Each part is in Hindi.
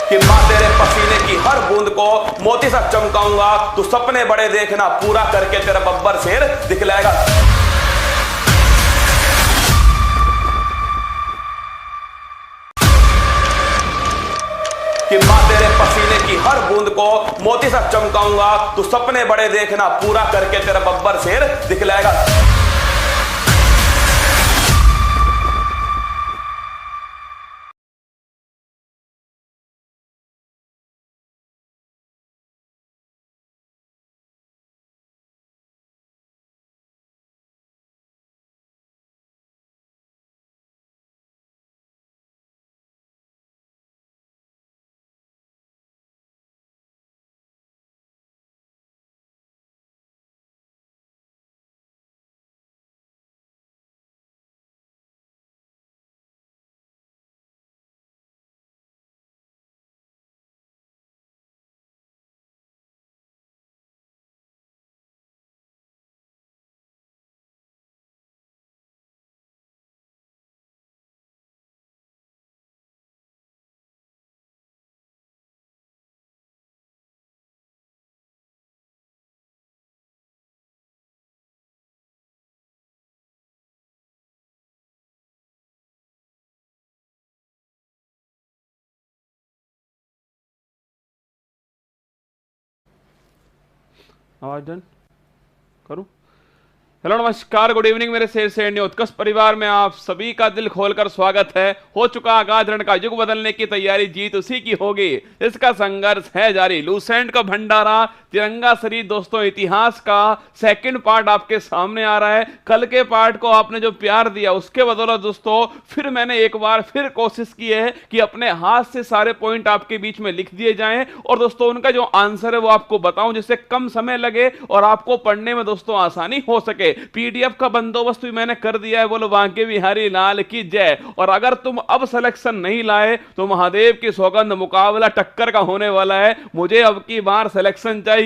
कि माँ तेरे पसीने की हर बूंद को मोती सा चमकाऊंगा, तू सपने बड़े देखना, पूरा करके तेरा बब्बर शेर दिखलाएगा। कि माँ तेरे पसीने की हर बूंद को मोती सा चमकाऊंगा, तू सपने बड़े देखना, पूरा करके तेरा बब्बर शेर दिखलाएगा। आवाज डन करूं। हेलो नमस्कार, गुड इवनिंग मेरे शेर सैन्य उत्कर्ष परिवार में आप सभी का दिल खोलकर स्वागत है। हो चुका आगाज, रण का युग बदलने की तैयारी, जीत उसी की होगी, इसका संघर्ष है जारी। लूसेंट का भंडारा, तिरंगा शरीर दोस्तों, इतिहास का सेकंड पार्ट आपके सामने आ रहा है। कल के पार्ट को आपने जो प्यार दिया उसके बदौलत दोस्तों फिर मैंने एक बार फिर कोशिश की है कि अपने हाथ से सारे पॉइंट आपके बीच में लिख दिए जाएं और दोस्तों उनका जो आंसर है वो आपको बताऊं, जिससे कम समय लगे और आपको पढ़ने में दोस्तों आसानी हो सके। पीडीएफ का बंदोबस्त भी मैंने कर दिया है, बोलो बांके बिहारी लाल की जय। और अगर तुम अब सिलेक्शन नहीं लाए तो महादेव की सौगंध, मुकाबला टक्कर का होने वाला है। मुझे अब की बार सिलेक्शन चाहिए।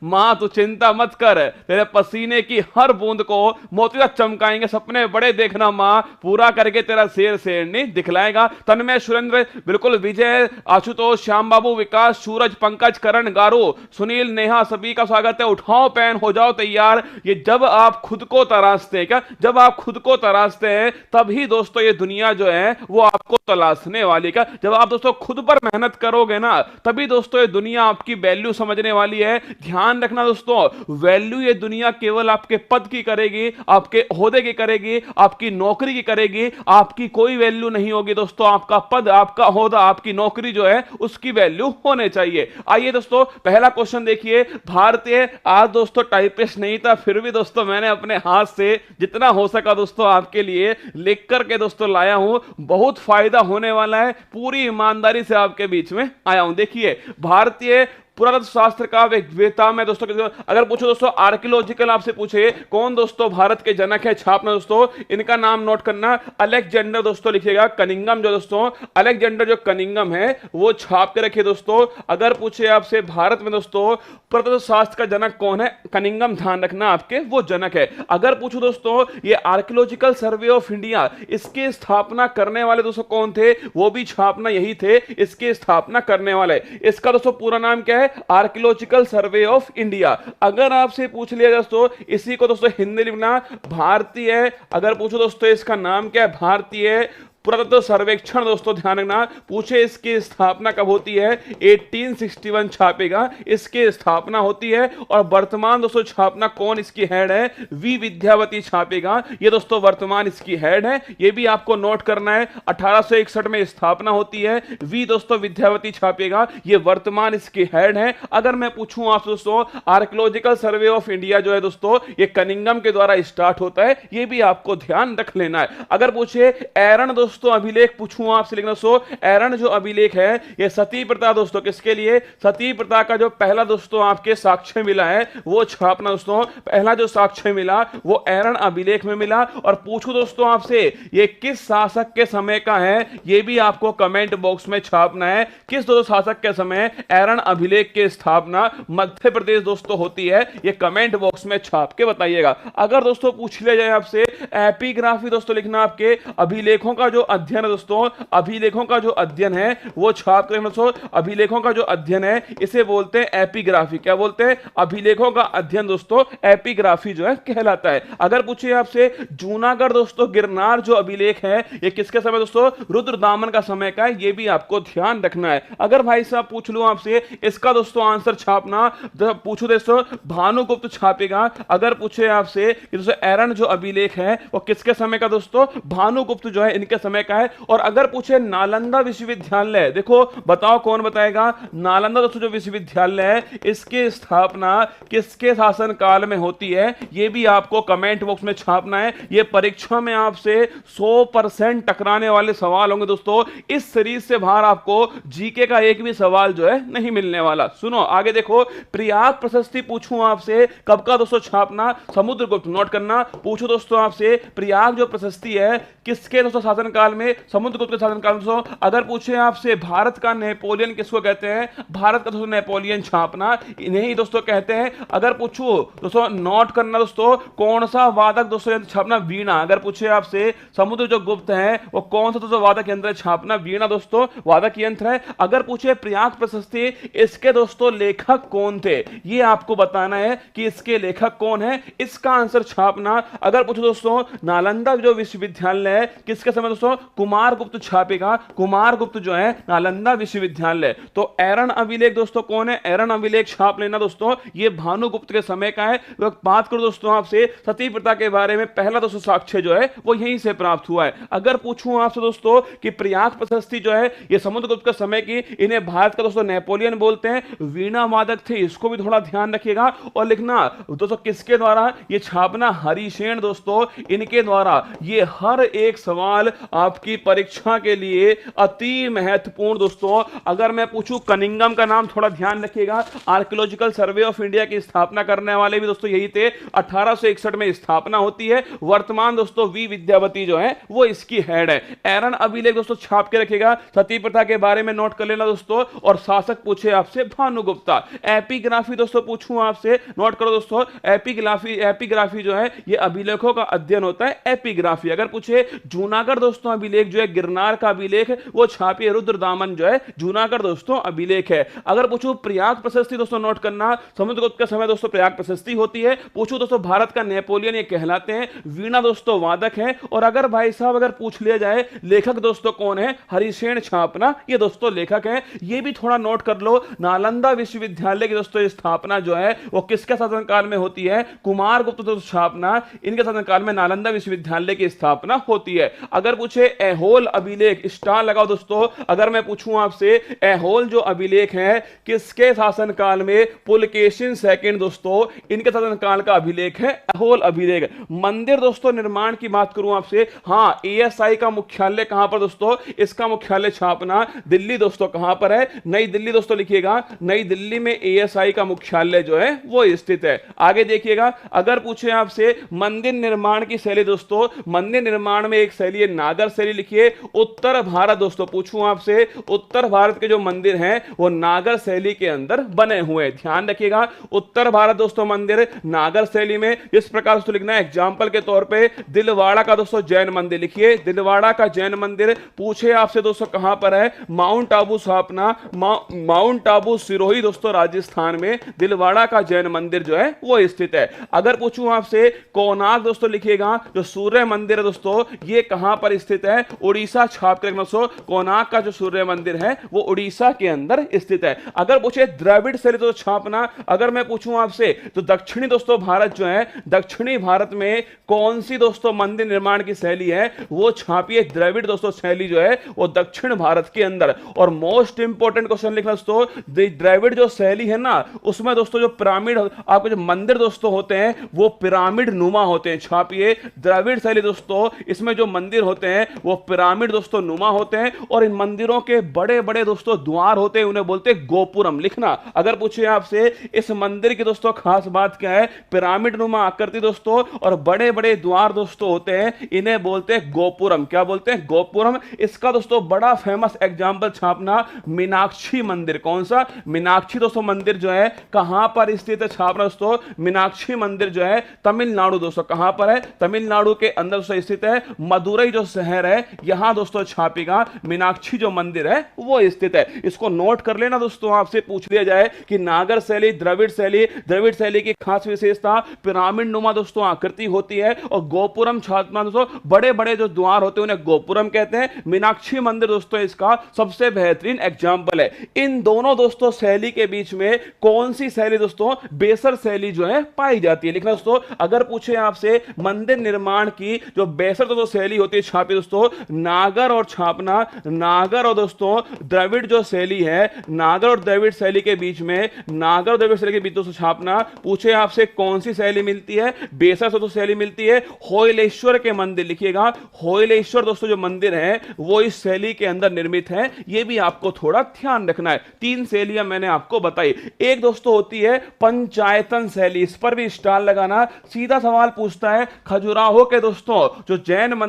मां तू चिंता मत कर, तेरे पसीने की हर बूंद को मोती तक चमकाएंगे, सपने बड़े देखना मां, पूरा करके तेरा शेर शेरनी दिखलाएगा। तन्मय, सुरेंद्र, बिल्कुल विजय, आशुतोष, श्याम बाबू, विकास, सूरज, पंकज, करण, गारू, सुनील, नेहा, सभी का स्वागत है। उठाओ पेन, हो जाओ तैयार। ये जब आप खुद को तराशते हैं, क्या जब आप खुद को तराशते हैं तभी दोस्तों ये दुनिया जो है वो आपको तलाशने वाली। क्या जब आप दोस्तों खुद पर मेहनत करोगे ना तभी दोस्तों ये दुनिया आपकी वैल्यू समझने वाली है। ध्यान रखना दोस्तों, वैल्यू ये दुनिया केवल आपके पद की करेगी, आपके ओहदे की करेगी, आपकी नौकरी की करेगी। आपकी कोई वैल्यू नहीं होगी दोस्तों, आपका पद, आपका ओहदा, आपकी नौकरी जो है उसकी वैल्यू होने चाहिए। आइए दोस्तों पहला क्वेश्चन देखिए। भारतीय, आज दोस्तों टाइपिस्ट नहीं था, फिर भी दोस्तों मैंने अपने हाथ से जितना हो सका दोस्तों आपके लिए लिख करके दोस्तों लाया हूं। बहुत फायदा होने वाला है, पूरी ईमानदारी से आपके बीच में आया हूं। देखिए, भारतीय पुरातत्व शास्त्र का वेता में दोस्तों, अगर पूछो दोस्तों आर्कियोलॉजिकल आपसे पूछे कौन दोस्तों भारत के जनक है, छापना दोस्तों इनका नाम नोट करना। अलेक्जेंडर दोस्तों लिखिएगा, कनिंगम जो दोस्तों अलेक्जेंडर जो कनिंगम है वो छाप के रखिए दोस्तों। अगर पूछे आपसे भारत में दोस्तों पुरातत्व शास्त्र का जनक कौन है, कनिंगम, ध्यान रखना आपके वो जनक है। अगर पूछो दोस्तों ये आर्कियोलॉजिकल सर्वे ऑफ इंडिया, इसकी स्थापना करने वाले दोस्तों कौन थे, वो भी छापना यही थे, इसकी स्थापना करने वाले। इसका दोस्तों पूरा नाम क्या है, आर्कियोलॉजिकल सर्वे ऑफ इंडिया। अगर आपसे पूछ लिया दोस्तों इसी को दोस्तों हिंदी लिखना भारतीय, अगर पूछो दोस्तों इसका नाम क्या है, भारतीय पुरातत्व सर्वेक्षण दोस्तों ध्यान रखना। पूछे इसकी स्थापना कब होती है, 1861 छापेगा, इसकी स्थापना होती है। और वर्तमान दोस्तों छापना कौन इसकी हेड है, वी विद्यावती छापेगा, ये दोस्तों वर्तमान इसकी हेड है। ये भी आपको नोट करना है। 1861 में स्थापना होती है, वी दोस्तों विद्यावती छापेगा, ये वर्तमान इसकी हेड है। अगर मैं पूछूं आप दोस्तों आर्कियोलॉजिकल सर्वे ऑफ इंडिया जो है दोस्तों ये कनिंगम के द्वारा स्टार्ट होता है, ये भी आपको ध्यान रख लेना है। अगर पूछे एरन दोस्तों अभिलेख पूछूं आपसे, लिखना दोस्तों एरन जो अभिलेख है ये सती प्रथा दोस्तों, किसके लिए, सती प्रथा का जो पहला दोस्तों आपके साक्ष्य मिला है वो छापना दोस्तों। पहला जो साक्ष्य मिला वो एरन अभिलेख में मिला। और पूछूं दोस्तों आपसे ये किस शासक के समय का है, ये भी आपको कमेंट बॉक्स में छापना है। किस दोस्तों शासक के समय एरन अभिलेख की स्थापना मध्य प्रदेश दोस्तों होती है, ये कमेंट बॉक्स में छाप के बताइएगा। अगर दोस्तों पूछ लिया जाए आपसे एपिग्राफी दोस्तों लिखना आपके अभिलेखों का जो अध्ययन है दोस्तों, अभिलेखों का जो अध्ययन है वो छाप कर दोस्तों, अभिलेखों का जो अध्ययन है इसे बोलते हैं एपिग्राफी। क्या बोलते हैं? अभिलेखों का अध्ययन दोस्तों एपिग्राफी जो है कहलाता है। अगर पूछे आपसे जूनागढ़ दोस्तों गिरनार जो अभिलेख है ये किसके समय दोस्तों? रुद्रदामन का समय का है, ये भी आपको ध्यान रखना है। अगर भाई साहब पूछ लूं आपसे इसका दोस्तों आंसर छापना, तो पूछो दोस्तों भानुगुप्त छापेगा। अगर पूछे आपसे कि दोस्तों एरन जो अभिलेख है वो किसके समय का दोस्तों? भानुगुप्त जो है इनके समय का है। और अगर पूछे नालंदा विश्वविद्यालय, देखो बताओ कौन बताएगा? नालंदा दोस्तों जो विश्वविद्यालय है इसकी स्थापना किसके शासन काल में होती है, ये भी आपको कमेंट बॉक्स में छापना है। ये परीक्षा में आपसे 100% टकराने वाले सवाल होंगे दोस्तों। इस सीरीज से बाहर आपको जीके का एक भी सवाल जो है नहीं मिलने वाला। सुनो आगे देखो, प्रयाग प्रशस्ति पूछूं आपसे कब का दोस्तों छापना? समुद्रगुप्त। नोट करना, पूछो दोस्तों आपसे प्रयाग जो प्रशस्ति है किसके दोस्तों शासनकाल में? समुद्रगुप्त के शासनकाल में दोस्तों। अगर पूछे आपसे भारत का नेपोलियन किसको कहते हैं? भारत का दोस्तों नेपोलियन छापना इन्हें ही दोस्तों कहते हैं। अगर पूछो दोस्तों, नोट करना दोस्तों, कौन सा वादक दोस्तों छापना? वीणा। अगर पूछे आपसे समुद्र जो गुप्त है वो कौन सा दोस्तों वादक यंत्र है? छापना वीणा दोस्तों वादक यंत्र है। अगर पूछे प्रयाग प्रशस्ति इसके दोस्तों लेखक कौन थे, ये आपको बताना है कि इसके लेखक कौन है, इसका आंसर छापना। अगर पूछो दोस्तों नालंदा जो विश्वविद्यालय है किसके समय दोस्तों? कुमार गुप्त छापेगा। कुमार गुप्त जो है नालंदा विश्वविद्यालय। तो एरन अभिलेख दोस्तों कौन है? एरन अभिलेख छाप लेना दोस्तों, ये भानुगुप्त के समय का है। बात करो दोस्तों आपसे सती प्रथा के बारे में, पहला दोस्तों साक्ष्य जो है वो यहीं से प्राप्त हुआ है। अगर पूछूं आपसे दोस्तों कि प्रयाग प्रशस्ति जो है ये समुद्रगुप्त के समय की, इन्हें भारत का दोस्तों नेपोलियन बोलते हैं, वीणा वादक थे, इसको भी थोड़ा ध्यान रखिएगा। और लिखना दोस्तों किसके द्वारा ये छापना? हरिसेन दोस्तों इनके द्वारा। ये हर एक सवाल आपकी परीक्षा के लिए अति महत्वपूर्ण दोस्तों। अगर मैं पूछूं कनिंगम का नाम थोड़ा ध्यान रखिएगा, आर्कियोलॉजिकल सर्वे ऑफ इंडिया की स्थापना करने वाले भी दोस्तों यही थे। 1861 में स्थापना होती है। वर्तमान दोस्तों वी विद्यावती जो है वो इसकी हेड है। एरन अभिलेख दोस्तों छाप के रखिएगा। सती प्रथा के बारे में नोट कर लेना दोस्तों। और शासक पूछे आपसे भानुगुप्ता। एपिग्राफी दोस्तों पूछूं आपसे, नोट करो दोस्तों, एपिग्राफी जो है ये अभिलेखों का अध्ययन होता है, एपिग्राफी। अगर पूछे जूनागढ़ दोस्तों अभिलेख जो है गिरनार का अभिलेख वो छापिए रुद्रदामन जो है जूनागढ़ दोस्तों अभिलेख है। अगर पूछूं प्रयाग प्रशस्ति दोस्तों नोट करना, समुद्रगुप्त के समय दोस्तों प्रयाग प्रशस्ति होती है। पूछूं दोस्तों भारत का नेपोलियन ये कहलाते हैं। वीणा दोस्तों वादक है। और अगर भाई साहब अगर पूछ लिया जाए लेखक दोस्तों कौन है? हरिसेन छापना ये दोस्तों लेखक है। ये भी थोड़ा नोट कर लो। नालंदा विश्वविद्यालय की दोस्तों स्थापना जो है वो किसके शासनकाल में होती है? कुमार गुप्त दोस्तों छापना इनके शासनकाल में नालंदा विश्वविद्यालय की स्थापना होती है। अगर पूछे ऐहोल अभिलेख, स्टार लगाओ दोस्तों। अगर मैं पूछूं आपसे ऐहोल जो अभिलेख है किसके शासनकाल में? पुलकेशिन सेकंड दोस्तों इनके शासनकाल का अभिलेख है ऐहोल अभिलेख। मंदिर दोस्तों निर्माण की बात करूं आपसे, हाँ एएसआई का मुख्यालय कहां पर दोस्तों? इसका मुख्यालय छापना दिल्ली दोस्तों। कहां पर है? नई दिल्ली दोस्तों लिखिएगा। नई दिल्ली में एएसआई का मुख्यालय जो है वो स्थित है। आगे देखिएगा, अगर पूछे आपसे मंदिर निर्माण की शैली दोस्तों, मंदिर निर्माण में एक शैली है नागर शैली, लिखिए। उत्तर भारत दोस्तों पूछूं आपसे, उत्तर भारत के जो मंदिर हैं वो नागर शैली के अंदर बने हुए, ध्यान रखिएगा। उत्तर भारत दोस्तों मंदिर नागर शैली में। इस प्रकार दोस्तों लिखना है। एग्जांपल के तौर पे दिलवाड़ा का दोस्तों जैन मंदिर लिखिए। दिलवाड़ा का जैन मंदिर पूछे आपसे दोस्तों कहां पर है? माउंट आबू स्थापना, माउंट आबू सिरोही दोस्तों राजस्थान में दिलवाड़ा का जैन मंदिर जो है वो स्थित है। अगर पूछूं आपसे कोणार्क दोस्तों लिखिएगा, जो सूर्य मंदिर है दोस्तों ये कहां पर स्थित है? उड़ीसा। छाप कर रखना दोस्तों, कोणार्क का जो सूर्य मंदिर है वो उड़ीसा के अंदर स्थित है। अगर पूछे द्रविड़ शैली तो छापना। अगर मैं पूछूं आपसे तो दक्षिणी दोस्तों भारत जो है, दक्षिणी भारत में कौन सी दोस्तों मंदिर निर्माण की शैली है? वो छापिए द्रविड़ दोस्तों शैली जो है वो दक्षिण भारत के अंदर। और मोस्ट इंपोर्टेंट क्वेश्चन लिखना दोस्तों, द्रविड़ जो शैली है ना उसमें दोस्तों जो पिरामिड आपके जो मंदिर दोस्तों होते हैं वो पिरामिड नुमा होते हैं। छापिए द्रविड़ शैली दोस्तों, इसमें जो मंदिर होते हैं वो पिरामिड दोस्तों नुमा होते हैं। और इन मंदिरों के बड़े बड़े दोस्तों द्वार होते हैं, उन्हें बोलते हैं गोपुरम। लिखना, अगर पूछे आपसे इस मंदिर की दोस्तों खास बात क्या है? पिरामिड नुमा आकृति दोस्तों और बड़े बड़े द्वार दोस्तों होते हैं, इन्हें बोलते हैं गोपुरम। क्या बोलते हैं? गोपुरम। इसका दोस्तों बड़ा फेमस एग्जांपल छापना मीनाक्षी मंदिर। कौन सा? मीनाक्षी दोस्तों मंदिर जो है कहां पर स्थित है? छापना दोस्तों मीनाक्षी मंदिर जो है तमिलनाडु दोस्तों। कहां पर है? तमिलनाडु के अंदर दोस्तों स्थित है। मदुरई जो शहर है यहां दोस्तों छापेगा मीनाक्षी जो मंदिर है वो स्थित है। इसको नोट कर लेना दोस्तों, आपसे पूछ लिया जाए कि नागर शैली, द्रविड़ शैली की खास विशेषता पिरामिड नुमा दोस्तों आकृति होती है, और गोपुरम छात्मा दोस्तों बड़े बड़े जो द्वार होते हैं उन्हें गोपुरम कहते हैं। मीनाक्षी मंदिर दोस्तों इसका सबसे बेहतरीन एग्जाम्पल है। इन दोनों दोस्तों शैली के बीच में कौन सी शैली दोस्तों, बेसर शैली जो है पाई जाती है। लिखना दोस्तों, अगर पूछे आपसे मंदिर निर्माण की जो बेसर दोस्तों शैली होती है छापी दोस्तों, नागर और छापना, नागर और दोस्तों द्रविड़ जो शैली है, नागर और द्रविड़ शैली के बीच में, नागर और द्रविड़ शैली के बीच दोस्तों छापना, पूछे आपसे कौन सी शैली मिलती है, बेसर दोस्तों शैली मिलती है। होयलेश्वर के मंदिर लिखिएगा, होयलेश्वर दोस्तों जो मंदिर है वो इस शैली के अंदर निर्मित है। यह भी आपको थोड़ा ध्यान रखना है। 3 शैलियां मैंने आपको बताई। एक दोस्तों होती है पंचायतन शैली, इस पर भी स्टार लगाना। सीधा सवाल पूछता है खजुराहो के दोस्तों जो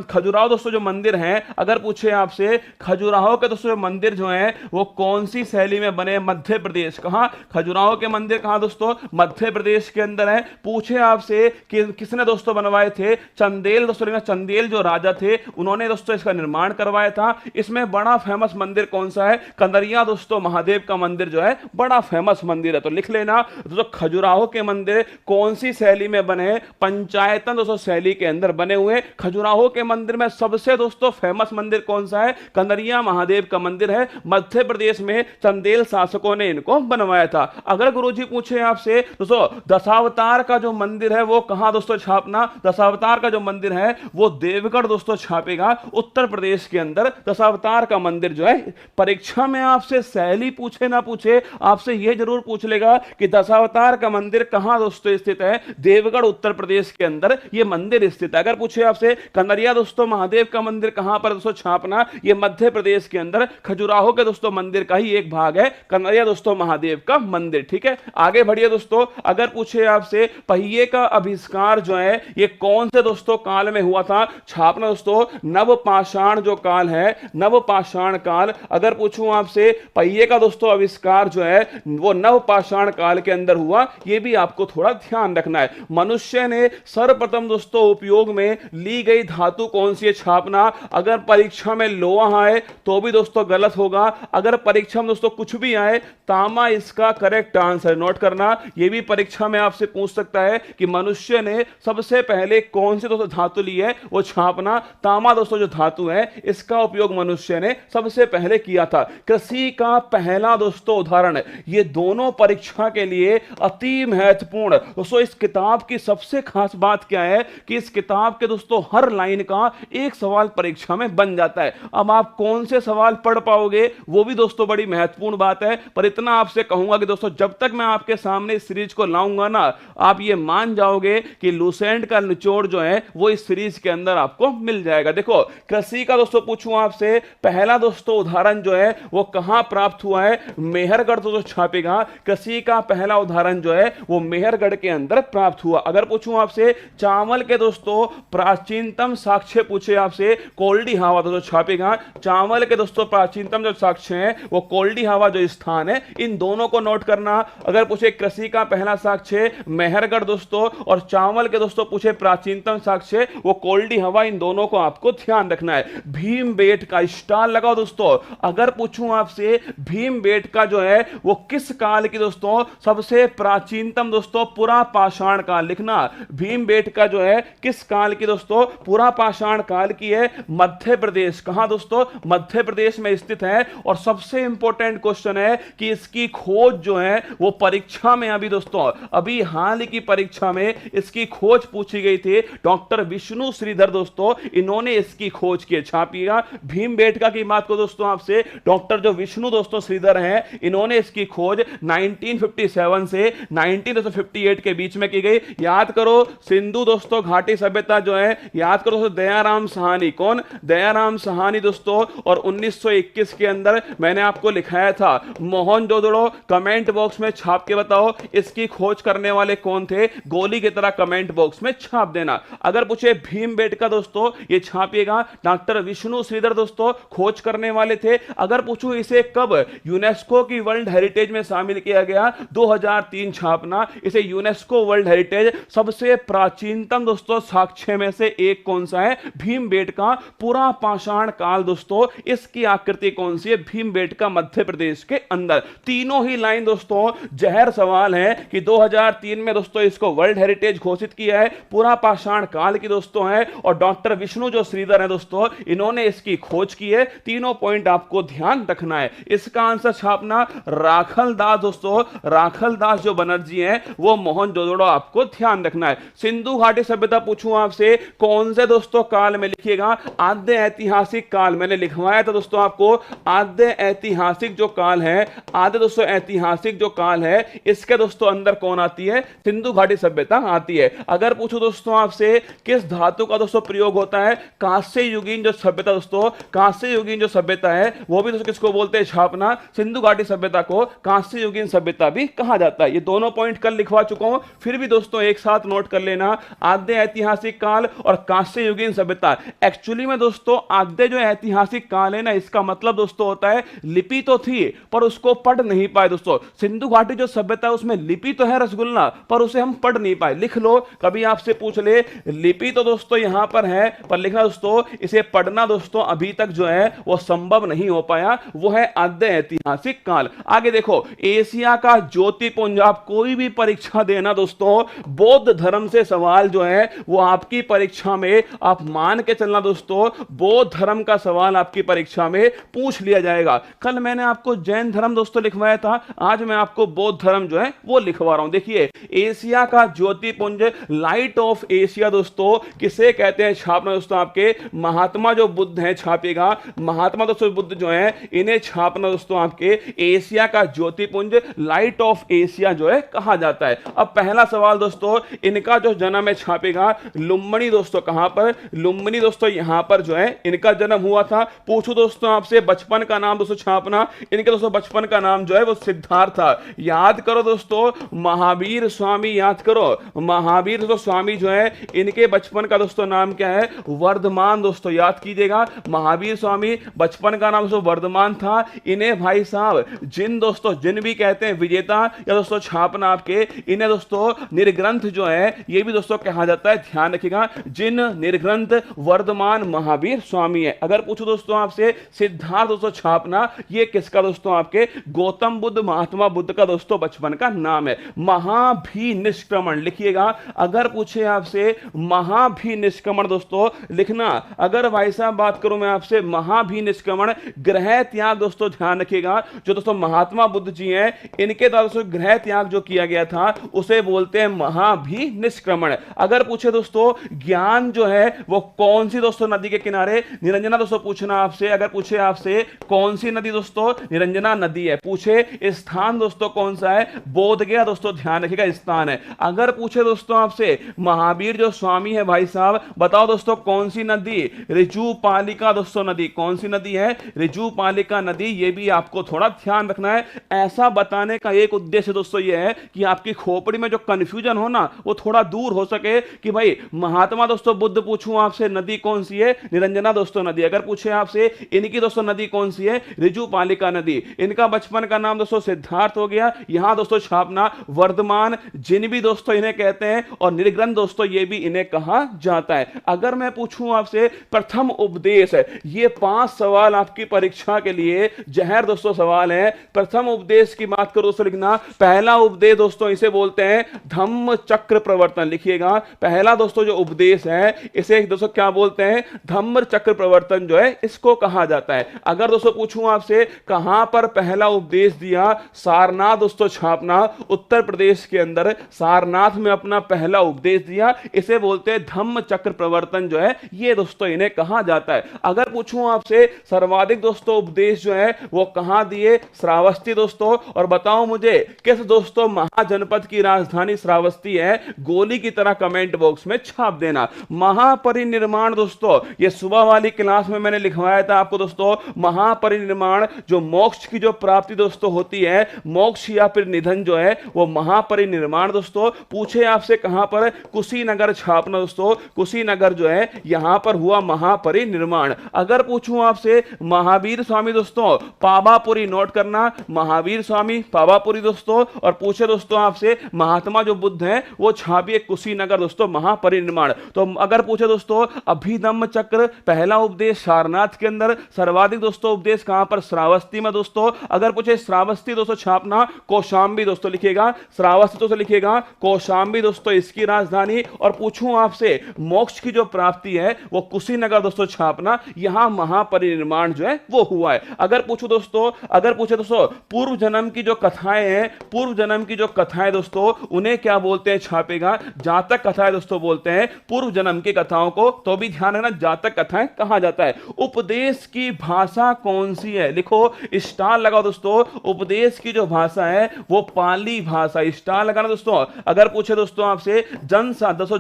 खजुराहो दोस्तों जो मंदिर है, अगर पूछे आपसे खजुराहो के दोस्तों जो मंदिर जो है वो कौन सी शैली में बने, मध्य प्रदेश। कहां खजुराहो के मंदिर, कहां दोस्तों, मध्य प्रदेश के अंदर है। पूछे आपसे कि किसने दोस्तों बनवाए थे, चंदेल दोस्तों, चंदेल जो राजा थे उन्होंने दोस्तों इसका निर्माण करवाया था। इसमें बड़ा फेमस मंदिर कौन सा है, कंदरिया दोस्तों महादेव का मंदिर जो है बड़ा फेमस मंदिर है। तो लिख लेना दोस्तों, खजुराहो के मंदिर कौन सी शैली में बने, पंचायतन दोस्तों शैली के अंदर बने हुए। खजुराहो के मंदिर में सबसे दोस्तों फेमस मंदिर कौन सा है, कंदरिया महादेव का मंदिर है। मध्य प्रदेश में चंदेल शासकों ने इनको बनवाया था। अगर गुरुजी पूछे आपसे दोस्तों दशावतार का जो मंदिर है वो कहां दोस्तों छापना, दशावतार का जो मंदिर है वो देवगढ़ दोस्तों छापेगा, उत्तर प्रदेश के अंदर दशावतार का मंदिर जो है। परीक्षा में आपसे शैली पूछे ना पूछे, आपसे यह जरूर पूछ लेगा कि दशावतार का मंदिर कहां दोस्तों स्थित है, देवगढ़ उत्तर प्रदेश के अंदर यह मंदिर स्थित है। अगर पूछे आपसे कंदरिया दोस्तों महादेव का मंदिर कहां पर दोस्तों छापना, यह मध्य प्रदेश के अंदर खजुराहो के दोस्तों मंदिर का ही एक भाग है कंदरिया दोस्तों महादेव का मंदिर। ठीक है, आगे बढ़िए दोस्तों। अगर पूछे आपसे पहिए का आविष्कार जो है ये कौन से दोस्तों काल में हुआ था, छापना दोस्तों नवपाषाण जो काल है, नवपाषाण काल। अगर पूछूं आपसे पहिए का दोस्तों आविष्कार जो है वो नवपाषाण काल के अंदर हुआ, यह भी आपको थोड़ा ध्यान रखना है। मनुष्य ने सर्वप्रथम दोस्तों उपयोग में ली गई धातु कौन सी है, छापना। अगर परीक्षा में लोहा आए तो भी दोस्तों गलत होगा, अगर परीक्षा में दोस्तों कुछ भी आए तांबा इसका करेक्ट आंसर। नोट करना, यह भी परीक्षा में आपसे पूछ सकता है कि मनुष्य ने सबसे पहले कौन सी दोस्तों धातु ली है, वो छापना। तांबा दोस्तों जो धातु है इसका उपयोग मनुष्य ने सबसे पहले किया था। कृषि का पहला दोस्तों उदाहरण, ये दोनों परीक्षा के लिए अति महत्वपूर्ण दोस्तों। इस किताब की सबसे खास बात क्या है कि इस किताब के दोस्तों हर लाइन का एक सवाल परीक्षा में बन जाता है। अब आप कौन से सवाल पढ़ पाओगे वो भी दोस्तों बड़ी महत्वपूर्ण बात है, पर इतना आपसे कहूंगा कि दोस्तों जब तक मैं आपके सामने इस सीरीज को लाऊंगा ना, आप ये मान जाओगे कि लूसेंट का निचोड़ जो है वो इस सीरीज के अंदर आपको मिल जाएगा। देखो कृषि का दोस्तों पूछूं आपसे, पहला दोस्तों उदाहरण जो है वो कहां प्राप्त हुआ है, मेहरगढ़ दोस्तों छापेगा। कृषि का पहला उदाहरण जो है वो मेहरगढ़ के अंदर प्राप्त हुआ। अगर पूछूं आपसे चावल के दोस्तों प्राचीनतम साक्ष्य पूछे आपसे, कोल्डी हावा दोस्तों छापेगा। चावल के दोस्तों प्राचीनतम जो साक्ष्य है वो कोल्डी हावा जो स्थान है, इन दोनों को नोट करना। अगर पूछे कृषि का पहला साक्ष्य मेहरगढ़ दोस्तों, और चावल के दोस्तों पूछे प्राचीनतम साक्ष्य वो कोल्डी हवा, इन दोनों को आपको ध्यान रखना है। भीमबेटका स्टार लगाओ दोस्तों। अगर पूछूं आपसे भीमबेटका जो है वो किस काल की दोस्तों, सबसे प्राचीनतम दोस्तों पुरा पाषाण काल। लिखना भीमबेटका जो है किस काल की दोस्तों, पुरा पाषाण काल की है। मध्य प्रदेश, कहां दोस्तों, मध्य प्रदेश में स्थित है। और सबसे इंपॉर्टेंट क्वेश्चन है कि इसकी खोज जो है वो परीक्षा में अभी दोस्तों, अभी हाल की परीक्षा में इसकी खोज पूछी गई थी। डॉक्टर विष्णु श्रीधर दोस्तों, इन्होंने इसकी खोज की। छापिएगा भीमबेटका की बात को दोस्तों आपसे, डॉक्टर जो विष्णु दोस्तों श्रीधर हैं, इन्होंने इसकी खोज 1957 से 1958 के बीच में की गई। याद करो सिंधु दोस्तों घाटी सभ्यता जो है, याद करो दोस्तों दयाराम साहनी। कौन, दयाराम साहनी दोस्तों। और 1921 के अंदर मैंने आपको लिखाया था मोहनजोदड़ो। कमेंट बॉक्स में छाप के बताओ इसकी खोज करने वाले कौन थे, गोली की तरह कमेंट बॉक्स में छाप देना। अगर पूछे भीमबेटका दोस्तों, ये छापिएगा डॉक्टर विष्णु श्रीधर दोस्तों खोज करने वाले थे। अगर पूछूं इसे कब यूनेस्को की वर्ल्ड हेरिटेज में शामिल किया गया, 2003 छापना। इसे यूनेस्को वर्ल्ड हेरिटेज सबसे प्राचीनतम दोस्तों साक्ष्य में से एक कौन सा है? भीमबेटका पुरा पाषाण काल दोस्तों, इसकी आकृति कौन सी है? भीमबेटका मध्य प्रदेश के अंदर। तीनों ही लाइन दोस्तों जहर सवाल है कि 2003 में दोस्तों इसको वर्ल्ड हेरिटेज घोषित किया है, पुरा पाषाण काल की दोस्तों है, और डॉक्टर विष्णु जो श्रीधर है दोस्तों, इन्होंने इसकी खोज की है। तीनों पॉइंट आपको ध्यान रखना है। इसका आंसर छापना राखल दास दोस्तों, राखल दास जो बनर्जी है वो मोहनजोदड़ो, आपको ध्यान रखना है। सिंधु घाटी सभ्यता पूछूं आपसे, कौन से दोस्तों काल में लिखिएगा? आद्य ऐतिहासिक काल मैंने लिखवाया था दोस्तों आपको। आद्य ऐतिहासिक जो काल है, आद्य दोस्तों ऐतिहासिक जो काल है, इसके दोस्तों अंदर कौन आती है? सिंधु घाटी सभ्यता आती है। अगर पूछूं दोस्तों आपसे किस धातु का दोस्तों प्रयोग होता है? कांस्य युगीन जो सभ्यता दोस्तों, कांस्य युगीन जो सभ्यता है वो भी दोस्तों किसको बोलते हैं? छापना सिंधु घाटी सभ्यता को कांस्य युगीन सभ्यता भी कहा जाता है। ये दोनों पॉइंट कल लिखवा चुका हूं, फिर भी दोस्तों एक साथ नोट कर लेना, आद्य ऐतिहासिक काल और कांस्य युगीन सभ्यता। एक्चुअली में दोस्तों आद्य जो ऐतिहासिक काल है ना, इसका मतलब दोस्तों होता है लिपि तो थी पर उसको पढ़ नहीं पाए दोस्तों। सिंधु घाटी जो सभ्यता है उसमें लिपि तो है रसगुल्ला, पर उसे हम पढ़ नहीं पाए। लिख लो, कभी आपसे पूछ ले, लिपि तो दोस्तों यहां पर है, पर लिखना दोस्तों, इसे पढ़ना दोस्तों अभी तक जो है वो संभव नहीं हो पाया। वो है आद्य ऐतिहासिक काल। आगे देखो, एशिया का ज्योतिपुंज, आप कोई भी परीक्षा देना दोस्तों, बौद्ध धर्म से सवाल जो है वो आपकी परीक्षा में, आप मान के चलना दोस्तों, बौद्ध धर्म का सवाल आपकी परीक्षा में पूछ लिया जाएगा। कल मैंने आपको जैन धर्म दोस्तों लिखवाया था, आज मैं आपको बौद्ध धर्म जो है वो लिखवा रहा हूं। देखिए, एशिया का ज्योतिपुंज, लाइट ऑफ एशिया दोस्तों किसे कहते हैं? छापना दोस्तों आपके महात्मा जो बुद्ध हैं, छापेगा महात्मा दोस्तों बुद्ध जो है, इन्हें छापना दोस्तों आपके एशिया का ज्योतिपुंज, लाइट ऑफ एशिया जो है कहा जाता है। अब पहला सवाल दोस्तों, इनका जो जन्म है छापेगा लुम्बिनी दोस्तों, कहां पर? लुम्बिनी दोस्तों यहां पर जो है इनका जन्म हुआ था। पूछो दोस्तों आपसे बचपन का नाम दोस्तों छापना, इनके दोस्तों बचपन का नाम जो है वो सिद्धार्थ था। याद करो दोस्तों, महावीर स्वामी याद करो, महावीर दोस्तों स्वामी जो है इनके बचपन का दोस्तों नाम क्या है? वर्धमान दोस्तों, याद कीजिएगा, महावीर स्वामी बचपन का नाम दोस्तों वर्धमान था। इन्हें भाई साहब जिन दोस्तों, जिन भी कहते हैं विजेता, या दोस्तों छापना आपके, इन्हें दोस्तों निर्ग्रंथ जो है ये भी दोस्तों कहा जाता है। ध्यान रखिएगा, जिन निर्ग्रंथ वर्धमान महावीर स्वामी है। अगर पूछो दोस्तों आपसे सिद्धार्थ दोस्तों छापना, ये किसका दोस्तों? आपके गौतम बुद्ध, महात्मा बुद्ध का दोस्तों बचपन का नाम है। महाभिनिष्क्रमण लिखिएगा, अगर पूछे आपसे महाभिनिष्क्रमण दोस्तों लिखना। अगर भाई साहब बात करूं मैं आपसे, महाभिनिष्क्रमण ग्रह त्याग दोस्तों, ध्यान रखिएगा, जो दोस्तों महात्मा बुद्ध जी हैं इनके द्वारा दोस्तों ग्रह त्याग जो किया गया था उसे बोलते हैं महाभिनिष्क्रमण। अगर पूछे दोस्तों ज्ञान जो है वो कौन सी दोस्तों नदी के किनारे? निरंजना दोस्तों पूछना आपसे, अगर पूछे आपसे कौन सी नदी दोस्तों? निरंजना नदी है। पूछे स्थान दोस्तों कौन सा है? बोध गया दोस्तों, ध्यान रखिएगा स्थान है। अगर पूछे दोस्तों आपसे महावीर जो स्वामी है भाई साहब, बताओ दोस्तों कौन सी नदी? ऋजुपालिका दोस्तों नदी। कौन सी नदी है? ऋजुपालिका नदी। ये भी आपको थोड़ा ध्यान रखना है। ऐसा बताने का एक उद्देश्य दोस्तों ये है कि आपकी खोपड़ी में जो कंफ्यूजन हो ना वो थोड़ा दूर हो सके, कि भाई महात्मा दोस्तों बुद्ध पूछूं आपसे नदी कौन सी है? निरंजना दोस्तों नदी। अगर पूछे आपसे इनकी दोस्तों नदी कौन सी है? ऋजुपालिका नदी। इनका बचपन का नाम दोस्तों सिद्धार्थ हो गया। यहां दोस्तों छापना वर्धमान, जिन भी दोस्तों इन्हें कहते हैं, और निर्ग्रंथ दोस्तों ये भी इन्हें कहा जाता है। अगर मैं पूछूं आपसे प्रथम उपदेश है, ये 5 सवाल आपकी परीक्षा के लिए जहर दोस्तों सवाल है। प्रथम उपदेश की बात करो दोस्तों लिखना, पहला उपदेश दोस्तों इसे बोलते हैं धम्म चक्र प्रवर्तन। लिखिएगा, पहला दोस्तों जो उपदेश है इसे दोस्तों क्या बोलते हैं? धम्म चक्र प्रवर्तन जो है इसको कहा जाता है। अगर दोस्तों पूछूं आपसे कहां पर पहला उपदेश दिया? सारनाथ दोस्तों छापना, उत्तर प्रदेश के अंदर सारनाथ में अपना पहला उपदेश दिया। इसे बोलते हैं धम्म चक्र प्रवर्तन जो है, ये दोस्तों इन्हें कहा जाता है। अगर पूछूं आपसे सर्वाधिक दोस्तों उपदेश जो है वो कहां दिए? श्रावस्ती दोस्तों। और बताओ मुझे किस दोस्तों महाजनपद की राजधानी श्रावस्ती है? गोली की तरह कमेंट बॉक्स में छाप देना। महापरिनिर्माण दोस्तों, ये सुबह वाली क्लास में मैंने लिखवाया था आपको दोस्तों, महापरिनिर्माण जो मोक्ष की जो प्राप्ति दोस्तों होती है, मोक्ष या फिर निधन जो है वो महापरिनिर्माण दोस्तों। पूछे आपसे कहां पर? कुशीनगर छापना दोस्तों, कुशीनगर जो है यहां पर हुआ महापरिनिर्माण। अगर पूछूं आपसे महावीर स्वामी दोस्तों, पावापुरी, नोट करना, महावीर स्वामी पावापुरी दोस्तों। और पूछे दोस्तों आपसे महात्मा जो बुद्ध हैं वो छापिए कुशीनगर दोस्तों, महापरिनिर्माण। तो अगर पूछे पूछे दोस्तों अभिधम्म चक्र पहला उपदेश सारनाथ के अंदर, सर्वाधिक दोस्तों उपदेश कहां पर, श्रावस्ती में दोस्तों। अगर पूछे श्रावस्ती दोस्तों छापना, कौशांबी दोस्तों लिखिएगा, श्रावस्ती दोस्तों लिखिएगा, कौशांबी दोस्तों इसकी राजधानी। और पूछूं आपसे मोक्ष की जो प्राप्ति है वो कुशीनगर दोस्तों छापना, यहां महापरिनिर्माण जो है वो हुआ है। अगर पूछूं दोस्तों, अगर पूछे दोस्तों पूर्व जन्म की जो कथाएं हैं, पूर्व जन्म की जो कथाएं दोस्तों उन्हें क्या बोलते हैं, छापेगा जातक कथाएं दोस्तों बोलते हैं पूर्व जन्म की कथाओं को, तो भी ध्यान रखना जातक कथाएं कहा जाता है। उपदेश की भाषा कौन सी है, लिखो स्टार लगाओ दोस्तों, उपदेश की जो भाषा है वो पाली भाषा, स्टार लगाना दोस्तों। अगर पूछे दोस्तों आपसे दोस्तों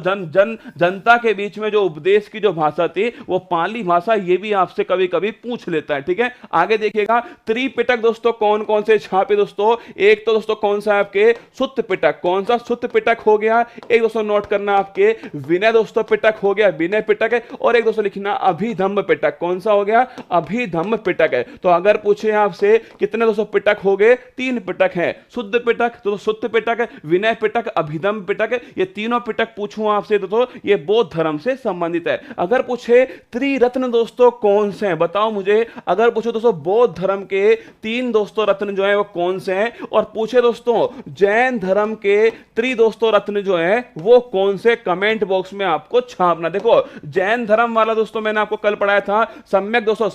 जनता के बीच में जो उपदेश की जो भाषा थी वो पाली भाषा, ये भी आपसे कभी कभी पूछ लेता है, ठीक है। आगे देखिएगा त्रिपिटक दोस्तों कौन कौन से छापे दोस्तों, एक तो दोस्तों कौन सा आपके सुत्त पिटक, कौन सा सुत्त पिटक हो गया, एक दोस्तों नोट करना आपके विनय दोस्तों पिटक हो गया, विनय पिटक है, और एक दोस्तों लिखना अभिधम्म पिटक, कौन सा हो गया, अभिधम्म पिटक है। तो अगर पूछे आपसे कितने दोस्तों पिटक हो गए, 3 पिटक है, शुद्ध पिटक तो सुत्त पिटक, विनय पिटक, अभिधम्म पिटक, ये तीनों पिटक पूछूं आपसे तो ये बौद्ध धर्म से संबंधित है। अगर पूछे त्रिरत्न दोस्तों कौन से हैं, बताओ मुझे। अगर पूछो दोस्तों बौद्ध धर्म के 3 दोस्तों रत्न जो है वो कौन से हैं, और पूछे दोस्तों जैन धर्म के दोस्तों रत्न जो है वो कौन से, कमेंट बॉक्स में आपको छापना। देखो जैन धर्म वाला दोस्तों मैंने आपको कल पढ़ाया था सम्यक दोस्तों,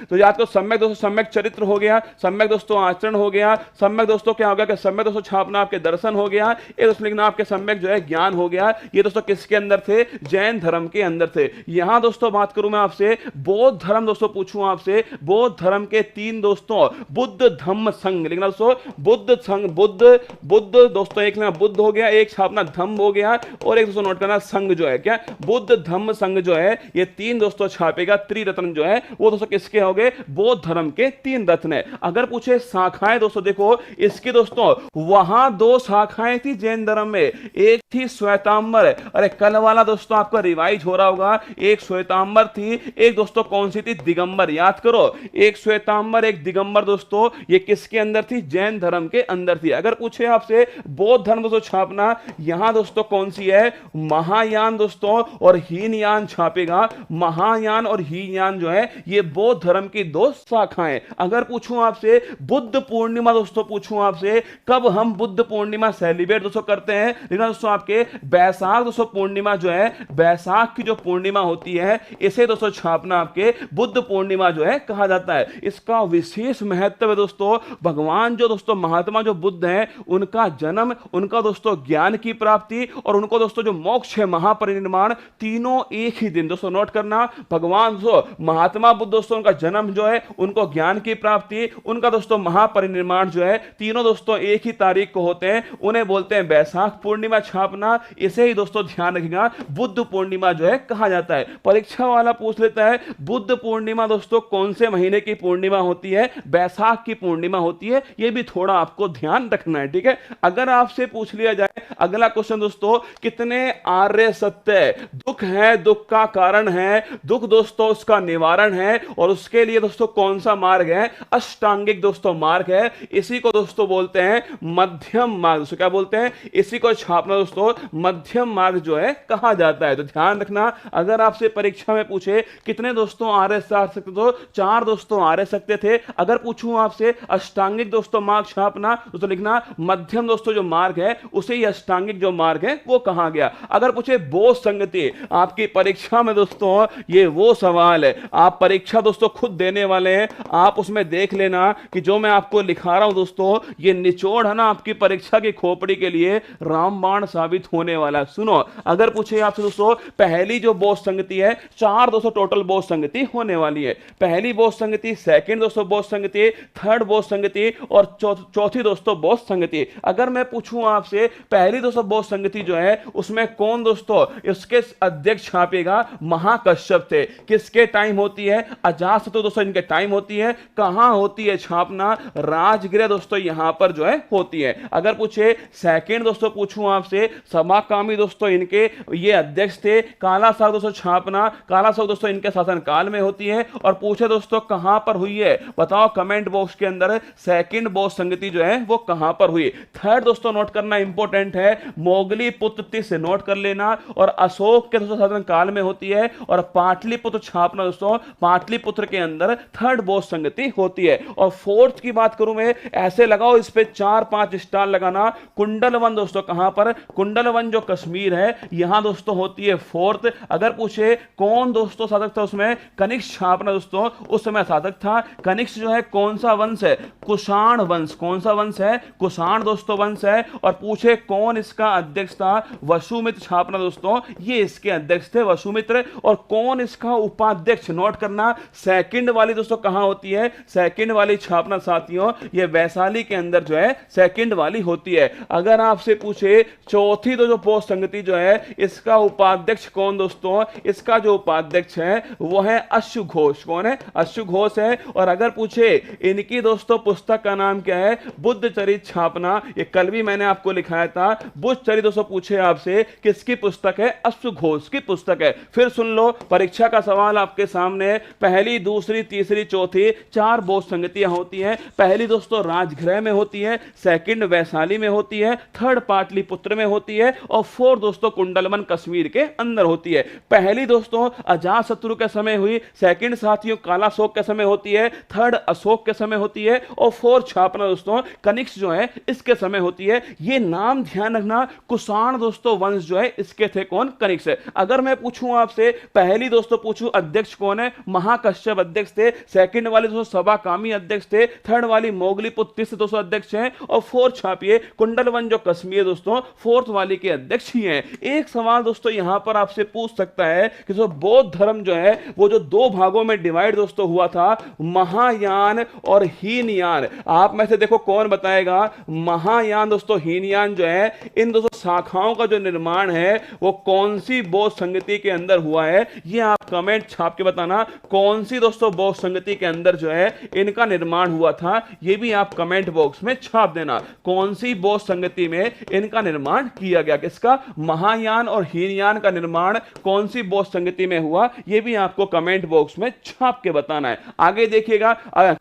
तो याद करो सम्यक दोस्तों, सम्यक चरित्र हो गया, सम्यक दोस्तों आचरण हो गया, सम्यक दोस्तों क्या हो गया कि सम्यक दोस्तों छापना आपके दर्शन हो गया, ये दोस्तों लिखना आपके सम्यक जो है ज्ञान हो गया। ये दोस्तों किसके अंदर थे, जैन धर्म के अंदर थे। यहां दोस्तों बात करूं मैं आपसे बौद्ध धर्म दोस्तों, पूछूं आपसे बौद्ध धर्म के 3 दोस्तों बुद्ध धम्म संघ, लिखना दोस्तों बुद्ध संघ, बुद्ध दोस्तों एक लिखना बुद्ध हो गया, एक छापना धम्म हो गया, और एक दोस्तों नोट करना संघ जो है क्या, बुद्ध धम्म संघ जो है ये 3 दोस्तों छापेगा। त्रिरत्न जो है वो दोस्तों किसके हो गए, बौद्ध धर्म के 3 रत्न है। अगर पूछे शाखाएं दोस्तों, देखो इसकी दोस्तों वहां 2 शाखाएं थी जैन धर्म में, एक थी श्वेतांबर, अरे कल वाला दोस्तों आपका रिवाइज हो रहा होगा, एक श्वेतांबर थी, एक दोस्तों कौन सी थी, दिगंबर, याद करो एक श्वेतांबर एक दिगंबर दोस्तों, ये किसके अंदर थी, जैन धर्म के अंदर थी। अगर पूछे आपसे बौद्ध धर्म दोस्तों छापना, यहां दोस्तों कौन सी है, महायान दोस्तों और हीनयान छापेगा। महायान और हीनयान जो है ये बौद्ध धर्म की 2 शाखाएं। अगर पूछूं आपसे बुद्ध पूर्णिमा दोस्तों, पूछूं आपसे कब हम बुद्ध पूर्णिमा सेलिब्रेट दोस्तों करते हैं, लेकिन दोस्तों आपके बैसाख दोस्तों पूर्णिमा जो है, बैसाख की जो पूर्णिमा होती है इसे दोस्तों छापना आपके बुद्ध पूर्णिमा जो है कहा जाता है। इसका विशेष महत्व है दोस्तों, भगवान जो दोस्तों महात्मा जो बुद्ध हैं उनका जन्म, उनका दोस्तों ज्ञान की प्राप्ति और उनको दोस्तों जो मोक्ष है महापरिनिर्माण, तीनों एक ही दिन दोस्तों नोट करना। भगवान दोस्तों महात्मा बुद्ध दोस्तों उनका जन्म जो है, उनको ज्ञान की प्राप्ति, उनका दोस्तों महापरिनिर्माण जो है, तीनों दोस्तों एक ही तारीख को होते हैं, उन्हें बोलते हैं बैसाख पूर्णिमा छापना। इसे ही दोस्तों ध्यान रखिएगा बुद्ध पूर्णिमा जो है कहा जाता है। परीक्षा वाला पूछ लेता है बुद्ध पूर्णिमा दोस्तों कौन से महीने की पूर्णिमा होती है, बैसाख की पूर्णिमा होती है, यह भी थोड़ा आपको ध्यान रखना है, ठीक है। अगर आपसे पूछ लिया जाए अगला क्वेश्चन दोस्तों, कितने आर्य सत्य, दुख है दुख का कारण है, दुख दोस्तों उसका निवारण है, और उसके लिए दोस्तों कौन सा मार्ग है, अष्टांगिक दोस्तों मार्ग है। इसी को दोस्तों बोलते हैं मध्यम मार्ग, दोस्तों क्या बोलते हैं, इसी को छापना दोस्तों मध्यम मार्ग जो है कहा जाता है। तो ध्यान रखना अगर आपसे परीक्षा में पूछे कितने दोस्तों आर्य सत्य, तो 4 दोस्तों आर्य सत्य थे। अगर पूछूं आपसे अष्टांगिक दोस्तों मार्ग छापना, दोस्तों लिखना मध्यम दोस्तों जो मार्ग है उसे ही अष्टांगिक जो मार्ग है वो कहा गया। अगर पूछे बोध संगति, आपकी परीक्षा में दोस्तों ये वो सवाल है, आप परीक्षा दोस्तों खुद देने वाले हैं, आप उसमें देख लेना कि जो मैं आपको लिखा रहा हूं दोस्तों ये निचोड़ है ना आपकी परीक्षा की खोपड़ी के लिए रामबाण साबित होने वाला है। सुनो अगर पूछे आपसे दोस्तों पहली जो बोध संगति है, 4 दोस्तों टोटल बोध संगति होने वाली है। पहली बोध संगति, सेकंड दोस्तों बोध संगति, थर्ड बोध संगति और चौथी दोस्तों बोध संगति। अगर मैं पूछूं आपसे पहली दोस्तों बोध संगति जो है उसमें कौन दोस्तों इसके अध्यक्ष छापेगा, महाकश्यप थे। किसके टाइम होती है, अजातशत्रु दोस्तों इनके टाइम होती है। कहां होती है छापना, राजगृह दोस्तों यहां पर जो है होती है। अगर पूछे सेकंड दोस्तों पूछूं आपसे, समाकामी दोस्तों इनके ये अध्यक्ष थे। काला साग दोस्तों छापना, काला साग दोस्तों इनके शासन काल में होती है। और पूछे दोस्तों कहां पर हुई है, बताओ कमेंट बॉक्स के अंदर सेकंड बोध संगति जो है वो कहां पर हुई। थर्ड दोस्तों नोट करना इंपॉर्टेंट है, मोगली पुत्र से नोट कर लेना। और अशोक अशोक के दोस्तों शासन काल में होती है, और पाटलिपुत्र छापना दोस्तों पाटलिपुत्र के अंदर थर्ड बोध संगति होती है। और फोर्थ की बात करूं मैं, ऐसे लगाओ इस पे 4-5 स्टार लगाना, कुंडलवन दोस्तों कहां पर, कुंडलवन जो कश्मीर है यहां दोस्तों होती है फोर्थ। अगर पूछे कौन दोस्तों साधक था उसमें, कनिष्क छापना दोस्तों उस समय साधक था। कनिष्क जो है कौन सा वंश है, कुषाण वंश। कौन सा वंश है, कुषाण दोस्तों वंश है। और पूछे कौन इसका अध्यक्ष था, वसुमित्र छापना दोस्तों ये इसके अध्यक्ष थे, वसुमित्र। और कौन इसका उपाध्यक्ष, नोट करना सेकंड वाली दोस्तों कहां होती है, सेकंड वाली छापना साथियों ये वैशाली के अंदर जो है सेकंड वाली होती है। अगर आपसे पूछे चौथी तो जो बोध संगति जो है इसका उपाध्यक्ष कौन दोस्तों, इसका जो उपाध्यक्ष है वो है अश्व घोष। कौन है, अश्व घोष है। और अगर पूछे इनकी दोस्तों पुस्तक का नाम क्या है, बुद्ध चरित छापना, ये कल भी मैंने आपको लिखाया था। बुद्ध चरित दोस्तों पूछे आपसे किसकी पुस्तक है, अश्व घोष की पुस्तक है। फिर सुन लो परीक्षा का सवाल आपके सामने, पहली दूसरी तीसरी चौथी 4 बोध संगतियां होती हैं। पहली दोस्तों राजगृह में होती है, सेकंड वैशाली में होती है, थर्ड पाटलिपुत्र में होती है, और फोर्थ दोस्तों कुंडलवन कश्मीर के अंदर होती है। पहली दोस्तों अजातशत्रु के समय हुई, सेकंड साथियों कालाशोक के समय होती है, थर्ड अशोक के समय होती है, और फोर्थ छापना दोस्तों कनिष्क जो है इसके समय होती है। ये नाम ध्यान रखना, कुषाण दोस्तों वंश जो है इसके थे कौन, कनिष्क है। अगर मैं पूछूं आपसे पहली दोस्तों पूछूं अध्यक्ष कौन है, महाकश्यप अध्यक्ष थे, सेकंड वाले दोस्तों सभाकामी अध्यक्ष थे, थर्ड वाली मोगलीपुत्र दोस्तों अध्यक्ष हैं, और फोर्थ छापिए कुंडलवन जो कश्मीर दोस्तों फोर्थ वाली के अध्यक्ष ही हैं। एक सवाल दोस्तों यहां पर आपसे पूछ सकता है कि जो बौद्ध धर्म जो है वो जो 2 भागों में डिवाइड दोस्तों हुआ था, महायान और हीनयान, आप में से देखो कौन बताएगा। महायान दोस्तों हीनयान जो है इन दोस्तों शाखाओं का जो निर्माण है वो कौन सी बौद्ध संगति के अंदर हुआ है, ये आप कमेंट छाप के बताना। कौन सी दोस्तों बौद्ध संगति के अंदर जो है इनका निर्माण हुआ था, ये भी आप कमेंट बॉक्स में छाप देना। कौन सी बौद्ध संगति में इनका निर्माण किया गया, किसका, महायान और हीनयान का निर्माण कौन सी बौद्ध संगति में हुआ, ये भी आपको कमेंट बॉक्स में छाप के बताना है। आगे देखिएगा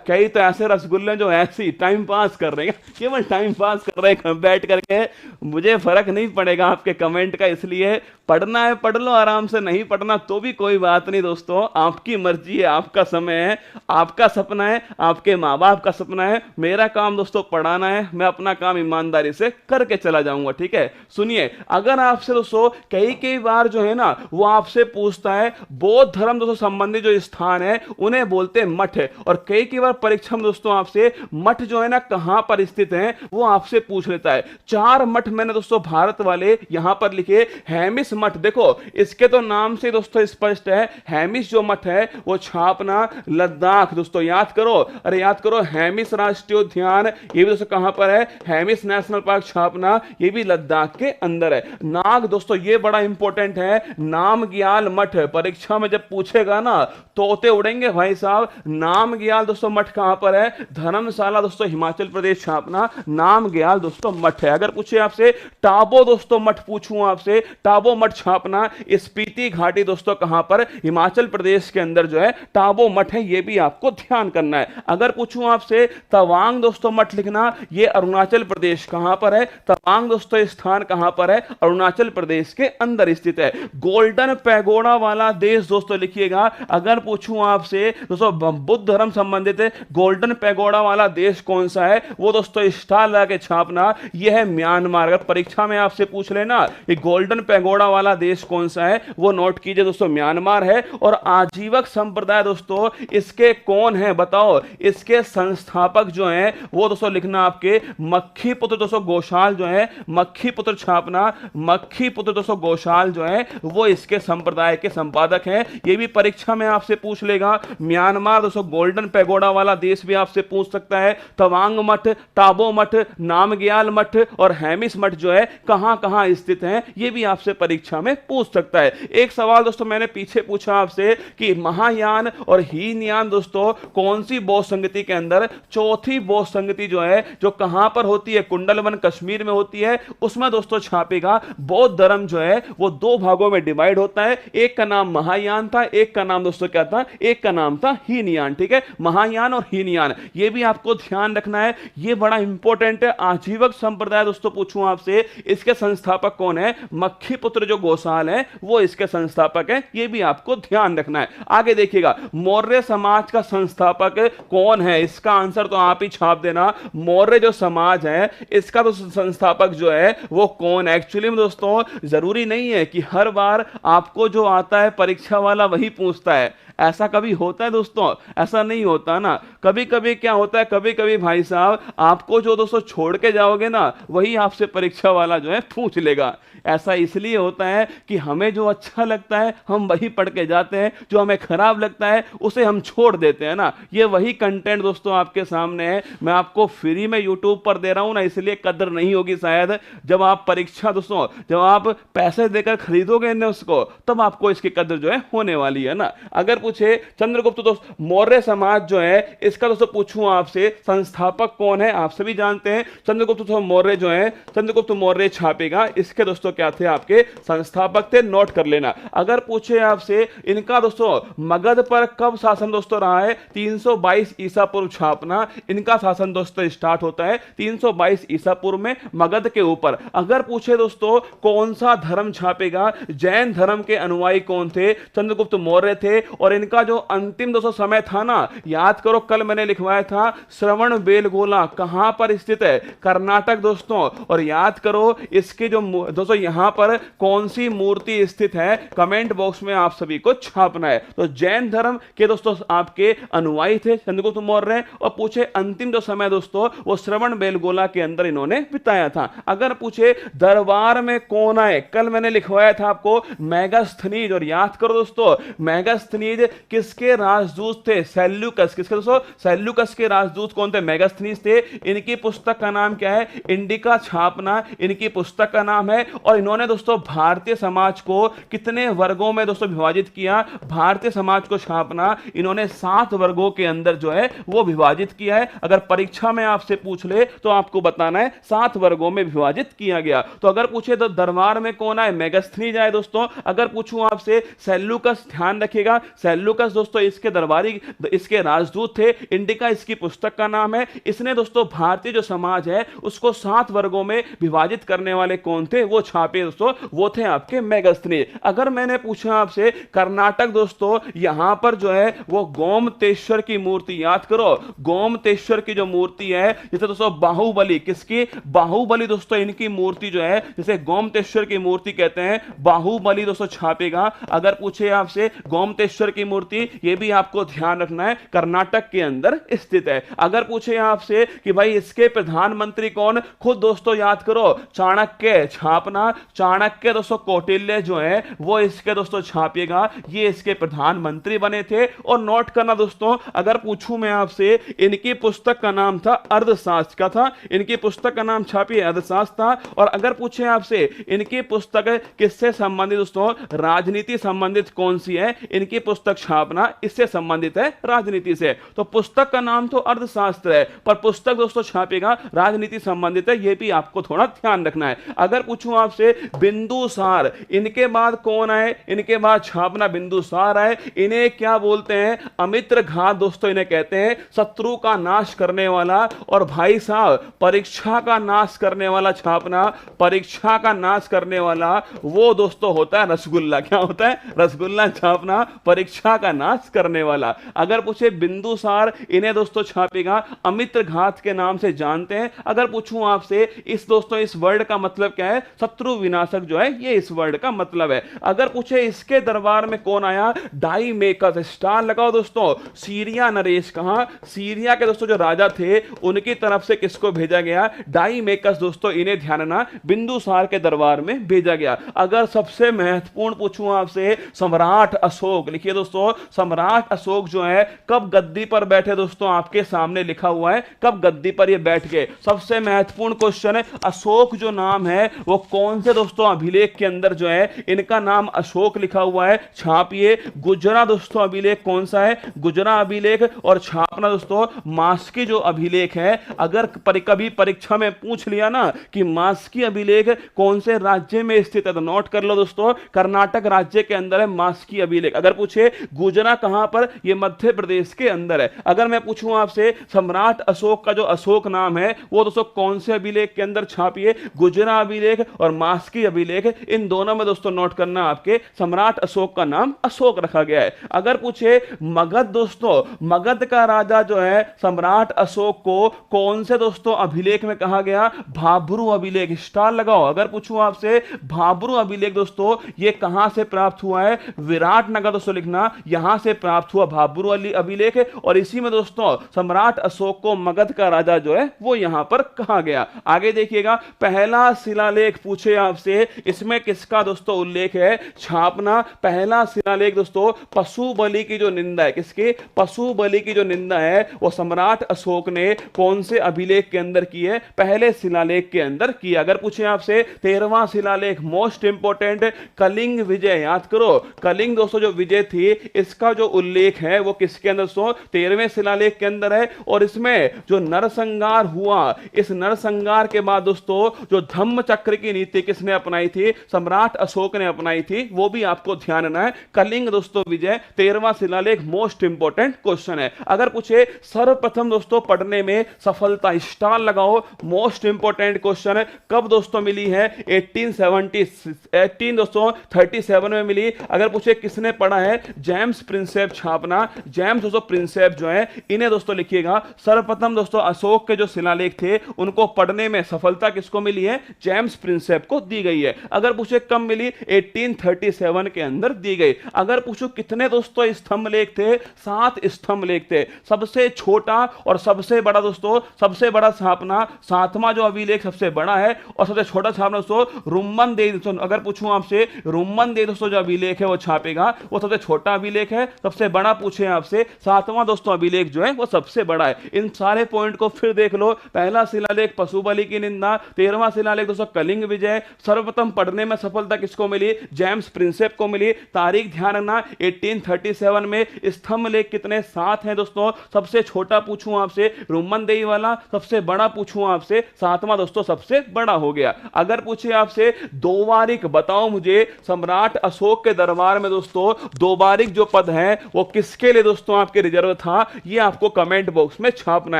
कई तो ऐसे रसगुल्ले जो ऐसी टाइम पास कर रहे हैं, केवल टाइम पास कर रहे हैं बैठ करके, मुझे फर्क नहीं पड़ेगा आपके कमेंट का, इसलिए पढ़ना है पढ़ लो आराम से, नहीं पढ़ना तो भी कोई बात नहीं दोस्तों, आपकी मर्जी है, आपका समय है, आपका सपना है, आपके माँ बाप का सपना है। मेरा काम दोस्तों पढ़ाना है, मैं अपना काम ईमानदारी से करके चला जाऊंगा, ठीक है। सुनिए, अगर आपसे दोस्तों कई बार जो है ना वो आपसे पूछता है बौद्ध धर्म दोस्तों संबंधी जो स्थान है उन्हें बोलते हैं मठ, और कई बार परीक्षा में दोस्तों आपसे मठ जो है ना कहां पर स्थित है वो आपसे पूछ लेता है। 4 मठ मैंने दोस्तों भारत वाले यहां पर लिखे। हेमिस मठ, देखो इसके तो नाम से दोस्तों स्पष्ट है, हेमिस जो मठ है वो छापना लद्दाख दोस्तों, याद करो, अरे याद करो, हेमिस राष्ट्रीय उद्यान ये भी दोस्तों कहां पर है, हेमिस नेशनल पार्क छापना ये भी लद्दाख के अंदर है। नाग दोस्तों ये बड़ा इंपॉर्टेंट है, नामग्याल मठ परीक्षा में जब पूछेगा ना तोते उड़ेंगे भाई साहब। नामग्याल दोस्तों मठ कहां पर है, धर्मशाला दोस्तों हिमाचल प्रदेश छापना नामग्याल दोस्तों मठ है। अगर पूछे आपसे टाबो दोस्तों मठ पूछूं आपसे, टाबो मठ छापना स्पीति घाटी दोस्तों कहां पर, हिमाचल प्रदेश के अंदर जो है टाबो मठ है, ये भी आपको ध्यान करना है। अगर पूछूं आपसे तवांग दोस्तों मठ लिखना, ये अरुणाचल प्रदेश कहां पर है, तवांग दोस्तों स्थान कहां पर है, अरुणाचल प्रदेश के अंदर स्थित है। गोल्डन पैगोडा वाला देश दोस्तों लिखिएगा। अगर पूछूं आपसे दोस्तों बुद्ध धर्म संबंधित गोल्डन पैगोडा वाला देश कौन सा है, वो दोस्तों स्टार लगा के छापना, यह है म्यांमार। अगर परीक्षा में आपसे पूछ लेना ये गोल्डन पैगोडा वाला देश कौन सा है, वो नोट कीजिए दोस्तों म्यांमार है। और आजीवक संप्रदाय दोस्तों इसके कौन है बताओ, इसके संस्थापक जो हैं वो दोस्तों लिखना आपके मक्खी पुत्र दोस्तों गोशाल जो है, मक्खी पुत्र छापना, मक्खी पुत्र दोस्तों गोशाल जो है वो इसके संप्रदाय के संपादक हैं। ये भी परीक्षा में आपसे पूछ लेगा। म्यांमार दोस्तों गोल्डन पैगोडा वाला देश भी आपसे पूछ सकता है। तवांग मठ, टाबो मठ, नामग्याल मठ और हेमिस मठ जो है कहां कहां स्थित हैं, ये भी आपसे परीक्षा में पूछ सकता है। एक सवाल दोस्तों मैंने पीछे पूछा आपसे कि महायान और हीनयान दोस्तों कौन सी बौद्ध संगति के अंदर, चौथी बौद्ध संगति जो है जो कहां पर होती है, कुंडलवन कश्मीर में होती है, उसमें दोस्तों छापेगा बौद्ध धर्म जो है वो 2 भागों में डिवाइड होता है। एक का नाम महायान था, एक का नाम दोस्तों क्या था, एक का नाम था हीनयान, ठीक है। महायान और हीनयान ये भी आपको ध्यान रखना है, ये बड़ा इंपॉर्टेंट है। आजीवक संप्रदाय दोस्तों पूछूं आपसे इसके संस्थापक कौन है, मक्खी पुत्र जो जो गोसाल है वो इसके संस्थापक है, ये भी आपको ध्यान रखना है। आगे देखिएगा, मौर्य समाज का संस्थापक कौन है, इसका आंसर तो आप ही छाप देना। मौर्य जो समाज है इसका तो संस्थापक जो है वो कौन है। एक्चुअली में दोस्तों जरूरी नहीं है कि हर बार आपको जो आता है परीक्षा वाला वही पूछता है, ऐसा कभी होता है दोस्तों? ऐसा नहीं होता ना। कभी कभी क्या होता है, कभी कभी भाई साहब आपको जो दोस्तों छोड़ के जाओगे ना वही आपसे परीक्षा वाला जो है पूछ लेगा। ऐसा इसलिए होता है कि हमें जो अच्छा लगता है हम वही पढ़ के जाते हैं, जो हमें खराब लगता है उसे हम छोड़ देते हैं ना। ये वही कंटेंट दोस्तों आपके सामने है, मैं आपको फ्री में यूट्यूब पर दे रहा हूं ना, इसलिए कदर नहीं होगी शायद। जब आप परीक्षा दोस्तों, जब आप पैसे देकर खरीदोगे ना उसको, तब आपको इसकी कदर जो है होने वाली है ना। अगर पूछे चंद्रगुप्त दोस्त मौर्य समाज जो है इसका दोस्तों पूछूं आपसे संस्थापक कौन है, आप सभी जानते हैं चंद्रगुप्त मौर्य जो है, चंद्रगुप्त मौर्य छापेगा, इसके दोस्तों क्या थे, आपके संस्थापक थे, नोट कर लेना। अगर पूछे आपसे इनका दोस्तों मगध पर कब शासन दोस्तों रहा है, 322 ईसा पूर्व छापना इनका शासन दोस्तों स्टार्ट होता है 322 ईसा पूर्व में मगध के ऊपर। अगर पूछे दोस्तों कौन सा धर्म छापेगा, जैन धर्म के अनुयायी कौन थे, चंद्रगुप्त मौर्य थे। और इनका जो अंतिम दोस्तों समय था ना, याद करो कल मैंने लिखवाया था श्रवण बेलगोला कहां पर स्थित है, कर्नाटक दोस्तों। और याद करो इसके जो दोस्तों यहां पर कौन सी मूर्ति स्थित है, कमेंट बॉक्स में आप सभी को छापना है। तो जैन धर्म के दोस्तों आपके अनुयायी थे चंद्रगुप्त मौर्य, और पूछे अंतिम जो समय दोस्तों वो श्रवण बेलगोला के अंदर इन्होंने बिताया था। अगर पूछे दरबार में कौन आए, कल मैंने लिखवाया था आपको मेगास्थनीज। और याद करो दोस्तों मेगास्थनीज किसके राजदूत थे, सेल्यूकस। किसके दोस्तों, सेल्यूकस के राजदूत कौन थे, मेगास्थनीज थे। इनकी पुस्तक का नाम क्या है, इंडिका छापना इनकी पुस्तक का नाम है। और इन्होंने दोस्तों भारतीय समाज को कितने वर्गों में दोस्तों विभाजित किया, भारतीय समाज को छापना इन्होंने 7 वर्गों के अंदर जो है वो विभाजित किया है। अगर परीक्षा में आपसे पूछ ले तो आपको बताना है 7 वर्गों में विभाजित किया गया। तो अगर पूछे तो दरबार में कौन आए, मेगास्थनीज आए दोस्तों। अगर पूछूं आपसे सेल्यूकस, ध्यान रखिएगा सेल्यूकस दोस्तों इसके दरबारी, इसके राजदूत थे। इंडिका इसकी पुस्तक का नाम है। इसने दोस्तों भारतीय जो समाज है उसको 7 वर्गों में विभाजित करने वाले कौन थे, वो छापे दोस्तों, वो थे आपके मेगास्थनीज। अगर मैंने पूछा आपसे कर्नाटक दोस्तों, यहां पर जो है वो गोमतेश्वर की मूर्ति, याद करो गोमतेश्वर की जो मूर्ति है, जैसे दोस्तों बाहुबली, किसकी, बाहुबली दोस्तों इनकी मूर्ति जो है जिसे गोमतेश्वर की मूर्ति कहते हैं, बाहुबली दोस्तों छापेगा। अगर पूछे आपसे गोमतेश्वर की मूर्ति, ये भी आपको ध्यान रखना है कर्नाटक के अंदर स्थित है। अगर पूछे आपसे कि भाई इसके प्रधानमंत्री कौन, खुद दोस्तों याद करो चाणक्य छापना, चाणक्य दोस्तों कौटिल्य जो है वो इसके दोस्तों छापेगा, ये इसके प्रधानमंत्री बने थे। और नोट करना दोस्तों, अगर पूछूं मैं आपसे, इनकी पुस्तक का नाम था अर्थशास्त्र का था, इनकी पुस्तक का नाम छापी अर्थशास्त्र था। और अगर पूछे आपसे इनकी पुस्तक किससे संबंधित दोस्तों, राजनीति संबंधित कौन सी है, इनकी पुस्तक छापना इससे संबंधित है राजनीति से। तो पुस्तक का नाम तो अर्थशास्त्र है पर पुस्तक दोस्तों छापेगा राजनीति संबंधित है, यह भी आपको थोड़ा ध्यान रखना है। अगर पूछूं आपसे बिंदुसार, इनके बाद कौन आए, इनके बाद छापना बिंदुसार आए। इन्हें क्या बोलते हैं, अमित्र घात दोस्तों इन्हें कहते हैं, शत्रु का नाश करने वाला। और भाई साहब परीक्षा का नाश करने वाला छापना, परीक्षा का नाश करने वाला वो दोस्तों होता है रसगुल्ला। क्या होता है, रसगुल्ला छापना परीक्षा का नाश करने वाला। अगर पूछे बिंदुसार, इन्हें दोस्तों छापेगा अमित्र घात के नाम से जानते हैं। अगर पूछूं आपसे इस दोस्तों इस वर्ड का मतलब क्या है, शत्रु विनाशक जो है ये इस वर्ड का मतलब है। अगर पूछे इसके दरबार में कौन आया, डाईमेकस, स्टार लगाओ दोस्तों, सीरिया नरेश, कहां, सीरिया के दोस्तों जो राजा थे उनकी तरफ से किसको भेजा गया, डाईमेकस दोस्तों, इन्हें ध्यान रखना बिंदुसार के दरबार में भेजा गया। अगर सबसे महत्वपूर्ण पूछूं आपसे, सम्राट अशोक, लिखिए दोस्तों सम्राट अशोक जो है कब गद्दी पर बैठे दोस्तों, आपके सामने लिखा हुआ है कब गद्दी पर ये बैठ गए। सबसे महत्वपूर्ण क्वेश्चन है, अशोक जो नाम है वो कौन से दोस्तों अभिलेख के अंदर जो है इनका नाम अशोक लिखा हुआ है, छापिए। गुजरा दोस्तों अभिलेख कौन सा है, गुजरा अभिलेख, और छाप छापना दोस्तों मास्की जो अभिलेख है। अगर कभी परीक्षा में पूछ लिया ना कि मास्की अभिलेख कौन से राज्य में स्थित है तो नोट कर लो दोस्तों, कर्नाटक राज्य के अंदर है मास्की अभिलेख। अगर पूछे गुजरा कहां पर, यह मध्य प्रदेश के अंदर है। अगर मैं पूछूं आपसे सम्राट अशोक का जो अशोक नाम है वो दोस्तों कौन से अभिलेख के अंदर छापिए, गुजरा अभिलेख और मास्की अभिलेख, इन दोनों में दोस्तों नोट करना आपके सम्राट अशोक का नाम अशोक रखा गया है। अगर पूछे मगध दोस्तों, मगध का राजा जो है सम्राट अशोक को कौन से दोस्तों अभिलेख में कहा गया, भाब्रू अभिलेख, स्टार लगाओ। अगर पूछूं आपसे भाब्रू अभिलेख दोस्तों ये कहां से प्राप्त हुआ है, विराटनगर दोस्तों लिखना, यहां से प्राप्त हुआ भाब्रू अभिलेख। और इसी में दोस्तों सम्राट अशोक को मगध का राजा जो है वो यहां पर कहा गया। आगे देखिएगा, पहला शिलालेख पूछे आपसे, इसमें किसका दोस्तों उल्लेख है, छापना। पहला शिलालेख दोस्तों पशु बलि की जो निंदा है, किसके, पशु बलि की जो निंदा है वो सम्राट अशोक ने कौन से अभिलेख के अंदर की है, पहले शिलालेख के अंदर किया। अगर पूछे आपसे 13वां शिलालेख मोस्ट इंपोर्टेंट, कलिंग विजय, याद करो कलिंग दोस्तों जो विजय थी इसका जो उल्लेख है वो किसके अंदर दोस्तों, 13वें शिलालेख के अंदर है। और इसमें जो नरसंहार हुआ, इस नरसंहार के बाद दोस्तों जो धम्म चक्र की नीति किसने अपनाई थी, सम्राट अशोक ने अपनाई थी, वो भी आपको ध्यान रखना है। कलिंग दोस्तों विजय 13वां शिलालेख मोस्ट इंपोर्टेंट क्वेश्चन है। अगर पूछे सर्वप्रथम दोस्तों पढ़ने में सफलता, स्टार लगाओ, मोस्ट इंपोर्टेंट क्वेश्चन है, कब दोस्तों मिली है, 1837 में मिली। अगर पूछे किसने पढ़ा है, जेम्स प्रिंसेप छापना, जेम्स दोस्तों प्रिंसेप जो है इन्हें दोस्तों लिखिएगा। सर्वप्रथम दोस्तों अशोक के जो शिलालेख थे उनको पढ़ने में सफलता किसको मिली है, जेम्स प्रिंसेप को दी गई है। अगर पूछे कब मिली, 1837 के अंदर दी गई। अगर पूछो कितने दोस्तों स्तंभ लेख थे, 7 स्तंभ लेख थे। सबसे छोटा और सबसे बड़ा दोस्तों, सबसे बड़ा छापना 7वां जो अभिलेख सबसे बड़ा है, और सबसे छोटा छापना दोस्तों रुम्मन दे दोस्तों। अगर पूछूं आपसे रुम्मन दे दोस्तों जो अभिलेख है वो छापेगा, वो सबसे छोटा अभिलेख है। सबसे बड़ा पूछे आपसे 7वां दोस्तों अभिलेख जो है वो सबसे बड़ा है। इन सारे पॉइंट को फिर देख लो, पहला शिलालेख पशु बलि की निंदा, 13वां शिलालेख दोस्तों कलिंग विजय, सर्वप्रथम पढ़ने में सफलता किसको मिली, जेम्स प्रिंसेप को मिली। तारीख ध्यान रखना 1837 में। स्तंभ लेख कितने, 7 हैं दोस्तों। सबसे छोटा पूछूं आपसे रुम्मन देई वाला, सबसे बड़ा पूछूं आपसे 7वां दोस्तों सबसे बड़ा हो गया। अगर पूछे आपसे दोबारिक बताओ मुझे, सम्राट अशोक के दरबार में दोस्तों दोबारिक जो पद है वो किसके लिए दोस्तों आपके रिजर्व था, ये आपको कमेंट बॉक्स में छापना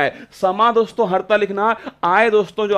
है। समा दोस्तों हरता लिखना, आय दोस्तों जो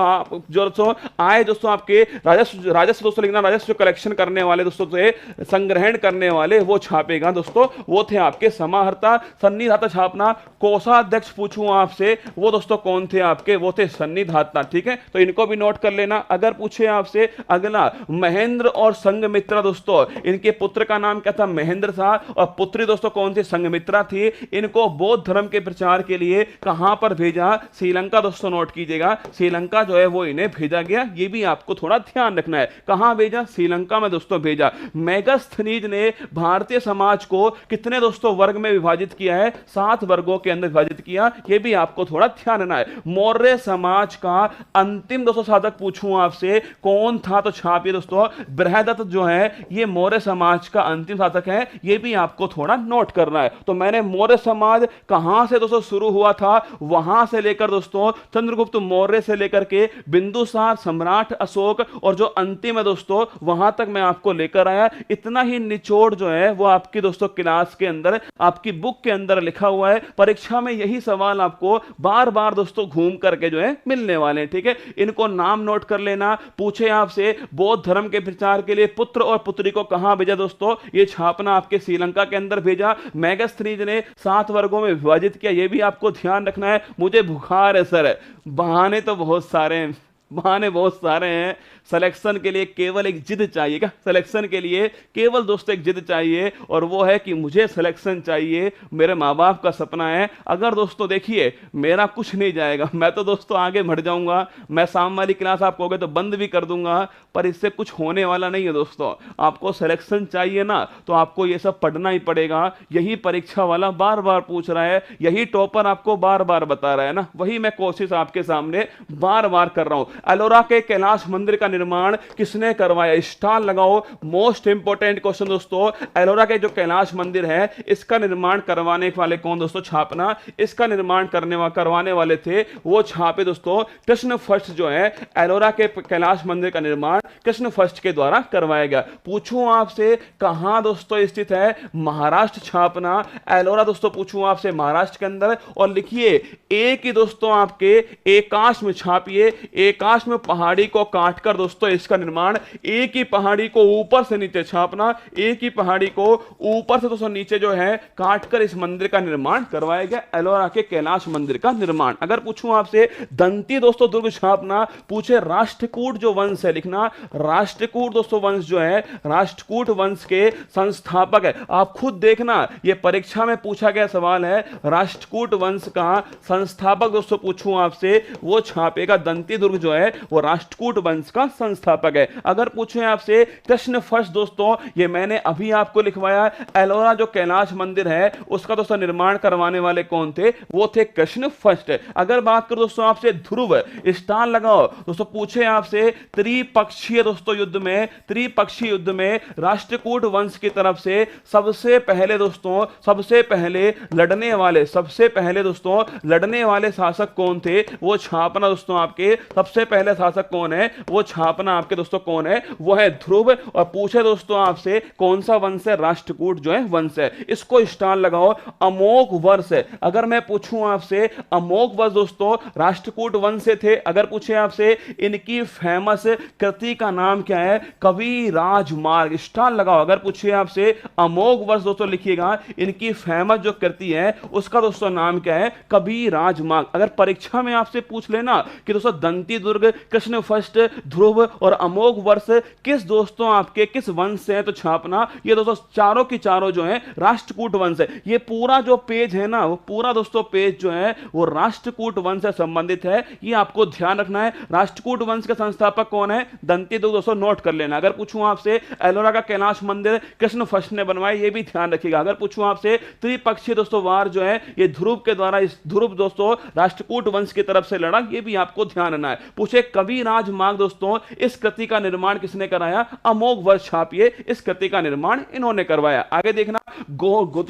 आय दोस्तों आपके राजस्व दोस्तों लिखना, राजस्व कलेक्शन करने वाले दोस्तों से संग्रहण करने वाले वो छापेगा दोस्तों, वो थे आपके समाहर्ता। सन्निधाता छापना, कोषाध्यक्ष पूछूं आपसे वो दोस्तों कौन थे आपके, वो थे सन्निधाता। ठीक है, तो इनको भी नोट कर लेना। अगर पूछे आपसे अगला महेंद्र और संघमित्रा दोस्तों, इनके पुत्र का नाम क्या था, महेंद्र था, और पुत्री दोस्तों कौन थी, संघमित्रा थी। इनको बौद्ध धर्म के प्रचार के लिए कहां पर भेजा, श्रीलंका दोस्तों नोट कीजिएगा, श्रीलंका जो है वो इन्हें भेजा गया। ये भी आपको थोड़ा ध्यान रखना है, कहां भेजा, श्रीलंका में दोस्तों भेजा। मेगास्थनीज ने भारतीय समाज को कितने दोस्तों वर्ग में विभाजित किया है, 7 वर्गों के अंदर विभाजित किया। ये भी आपको थोड़ा ध्यान रखना है। मौर्य समाज का अंतिम दोस्तों साधक पूछूं आपसे कौन था, तो छापिए दोस्तों बृहदत्त जो है ये मौर्य समाज का अंतिम साधक है। ये भी आपको थोड़ा नोट करना है। तो मैंने मौर्य समाज कहां से दोस्तों शुरू हुआ था, वहां से लेकर दोस्तों चंद्रगुप्त मौर्य से लेकर के बिंदुसार, सम्राट अशोक और जो अंतिम है दोस्तों वहां तक मैं आपको लेकर आया। इतना ही निचोड़ जो है वो आपकी दोस्तों क्लास के अंदर, आपकी बुक के अंदर लिखा हुआ है। परीक्षा में यही सवाल आपको बार बार दोस्तों घूम करके जो है मिलने वाले हैं। ठीक है, इनको नाम नोट कर लेना। पूछे आपसे बौद्ध धर्म के प्रचार के लिए पुत्र और पुत्री को कहां भेजा दोस्तों, ये छापना आपके श्रीलंका के अंदर भेजा। मेगास्थनीज ने 7 वर्गों में विभाजित किया, ये भी आपको ध्यान रखना है। मुझे बुखार है सर, बहाने तो बहुत सारे हैं, बहाने बहुत सारे हैं। सिलेक्शन के लिए केवल एक जिद चाहिए, क्या सिलेक्शन के लिए केवल दोस्तों एक जिद चाहिए, और वो है कि मुझे सिलेक्शन चाहिए, मेरे माँ बाप का सपना है। अगर दोस्तों देखिए मेरा कुछ नहीं जाएगा, मैं तो दोस्तों आगे बढ़ जाऊंगा, मैं शाम वाली क्लास आप कहोगे तो बंद भी कर दूंगा, पर इससे कुछ होने वाला नहीं है दोस्तों। आपको सिलेक्शन चाहिए ना, तो आपको ये सब पढ़ना ही पड़ेगा। यही परीक्षा वाला बार बार पूछ रहा है, यही टॉपर आपको बार बार बता रहा है ना, वही मैं कोशिश आपके सामने बार बार कर रहा हूं। एलोरा के कैलाश मंदिर का निर्माण किसने करवाया? स्टार लगाओ। मोस्ट इंपोर्टेंट क्वेश्चन दोस्तों, एलोरा के जो कैलाश मंदिर है इसका निर्माण करवाने वाले कौन दोस्तों? छापना। इसका निर्माण करवाने वाले थे वो छापे दोस्तों। कृष्ण फर्स्ट जो है एलोरा के कैलाश मंदिर का निर्माण कृष्ण फर्स्ट के द्वारा करवाया गया। पूछूं आपसे कहां दोस्तों स्थित है? महाराष्ट्र छापना। एलोरा दोस्तों पूछूं आपसे महाराष्ट्र के अंदर, और लिखिए एक ही दोस्तों आपके एकाश में छापिए। एकाश में पहाड़ी को काटकर दोस्तों इसका निर्माण, एक ही पहाड़ी को ऊपर से नीचे छापना, एक ही पहाड़ी को ऊपर से दोस्तों नीचे जो है काटकर इस मंदिर का निर्माण करवाया गया, एलोरा के कैलाश मंदिर का निर्माण। अगर पूछूं आपसे दंती दोस्तों दुर्ग छापना, पूछे राष्ट्रकूट जो वंश है लिखना। राष्ट्रकूट दोस्तों वंश जो है, राष्ट्रकूट वंश के संस्थापक है। आप खुद देखना, यह परीक्षा में पूछा गया सवाल है। राष्ट्रकूट वंश का संस्थापक दोस्तों पूछूं आपसे, वो छापेगा दंती दुर्ग जो है वो राष्ट्रकूट वंश का संस्थापक है। अगर पूछे आपसे कृष्ण फर्स्ट दोस्तों, ये मैंने अभी आपको लिखवाया, एलोरा जो कैलाश मंदिर है उसका दोस्तों निर्माण करवाने वाले कौन थे? वो थे कृष्ण फर्स्ट। अगर बात करो दोस्तों आपसे ध्रुव, स्टार लगाओ दोस्तों, पूछे आपसे त्रिपक्षीय दोस्तों युद्ध में, त्रिपक्षीय युद्ध में राष्ट्रकूट वंश की तरफ से सबसे पहले दोस्तों, सबसे पहले लड़ने वाले शासक कौन थे? वो छापना दोस्तों आपके। सबसे पहले शासक कौन है? वो छापना आपके दोस्तों कौन है? वो है ध्रुव। और पूछे दोस्तों आपसे कौन सा वंश है? राष्ट्रकूट जो है वंश है। इसको स्टार लगाओ। अमोघ वर्ष है। अगर मैं पूछूं आपसे अमोघ वर्ष दोस्तों राष्ट्रकूट वंश से थे। अगर पूछे आपसे इनकी फेमस कृति का नाम क्या है? कवि राजमार्ग। स्टार लगाओ। अगर पूछे आपसे अमोघ वर्ष दोस्तों लिखिएगा, इनकी फेमस जो कृति है उसका दोस्तों नाम क्या है? कवि राजमार्ग। अगर परीक्षा में आपसे पूछ लेना कि दोस्तों दंती दुर्ग, कृष्ण फर्स्ट, ध्रुव और अमोघ वर्ष किस दोस्तों आपके किस वंश से है, तो छापना ये दोस्तों चारों की चारों जो है राष्ट्रकूट वंश है। ये पूरा जो पेज है ना, वो पूरा दोस्तों पेज जो है वो राष्ट्रकूट वंश से संबंधित है। ये आपको ध्यान रखना है। राष्ट्रकूट वंश के संस्थापक कौन है? दंती दुर्ग दोस्तों नोट कर लेना। अगर पूछूं आपसे एलोरा का कैलाश मंदिर कृष्ण फर्स्ट ने बनवाया, ये भी ध्यान रखिएगा। अगर पूछूं आपसे त्रिपक्षीय दोस्तों वार जो है ये ध्रुव के द्वारा, इस ध्रुव दोस्तों राष्ट्रकूट वंश की तरफ से लड़ा, ये भी आपको ध्यान रखना है। पूछे कवि राजमार्ग दोस्तों, इस कृति का निर्माण किसने कराया? अमोघ वर्ष छापिए, इस कृति का निर्माण इन्होंने करवाया। आगे देखना,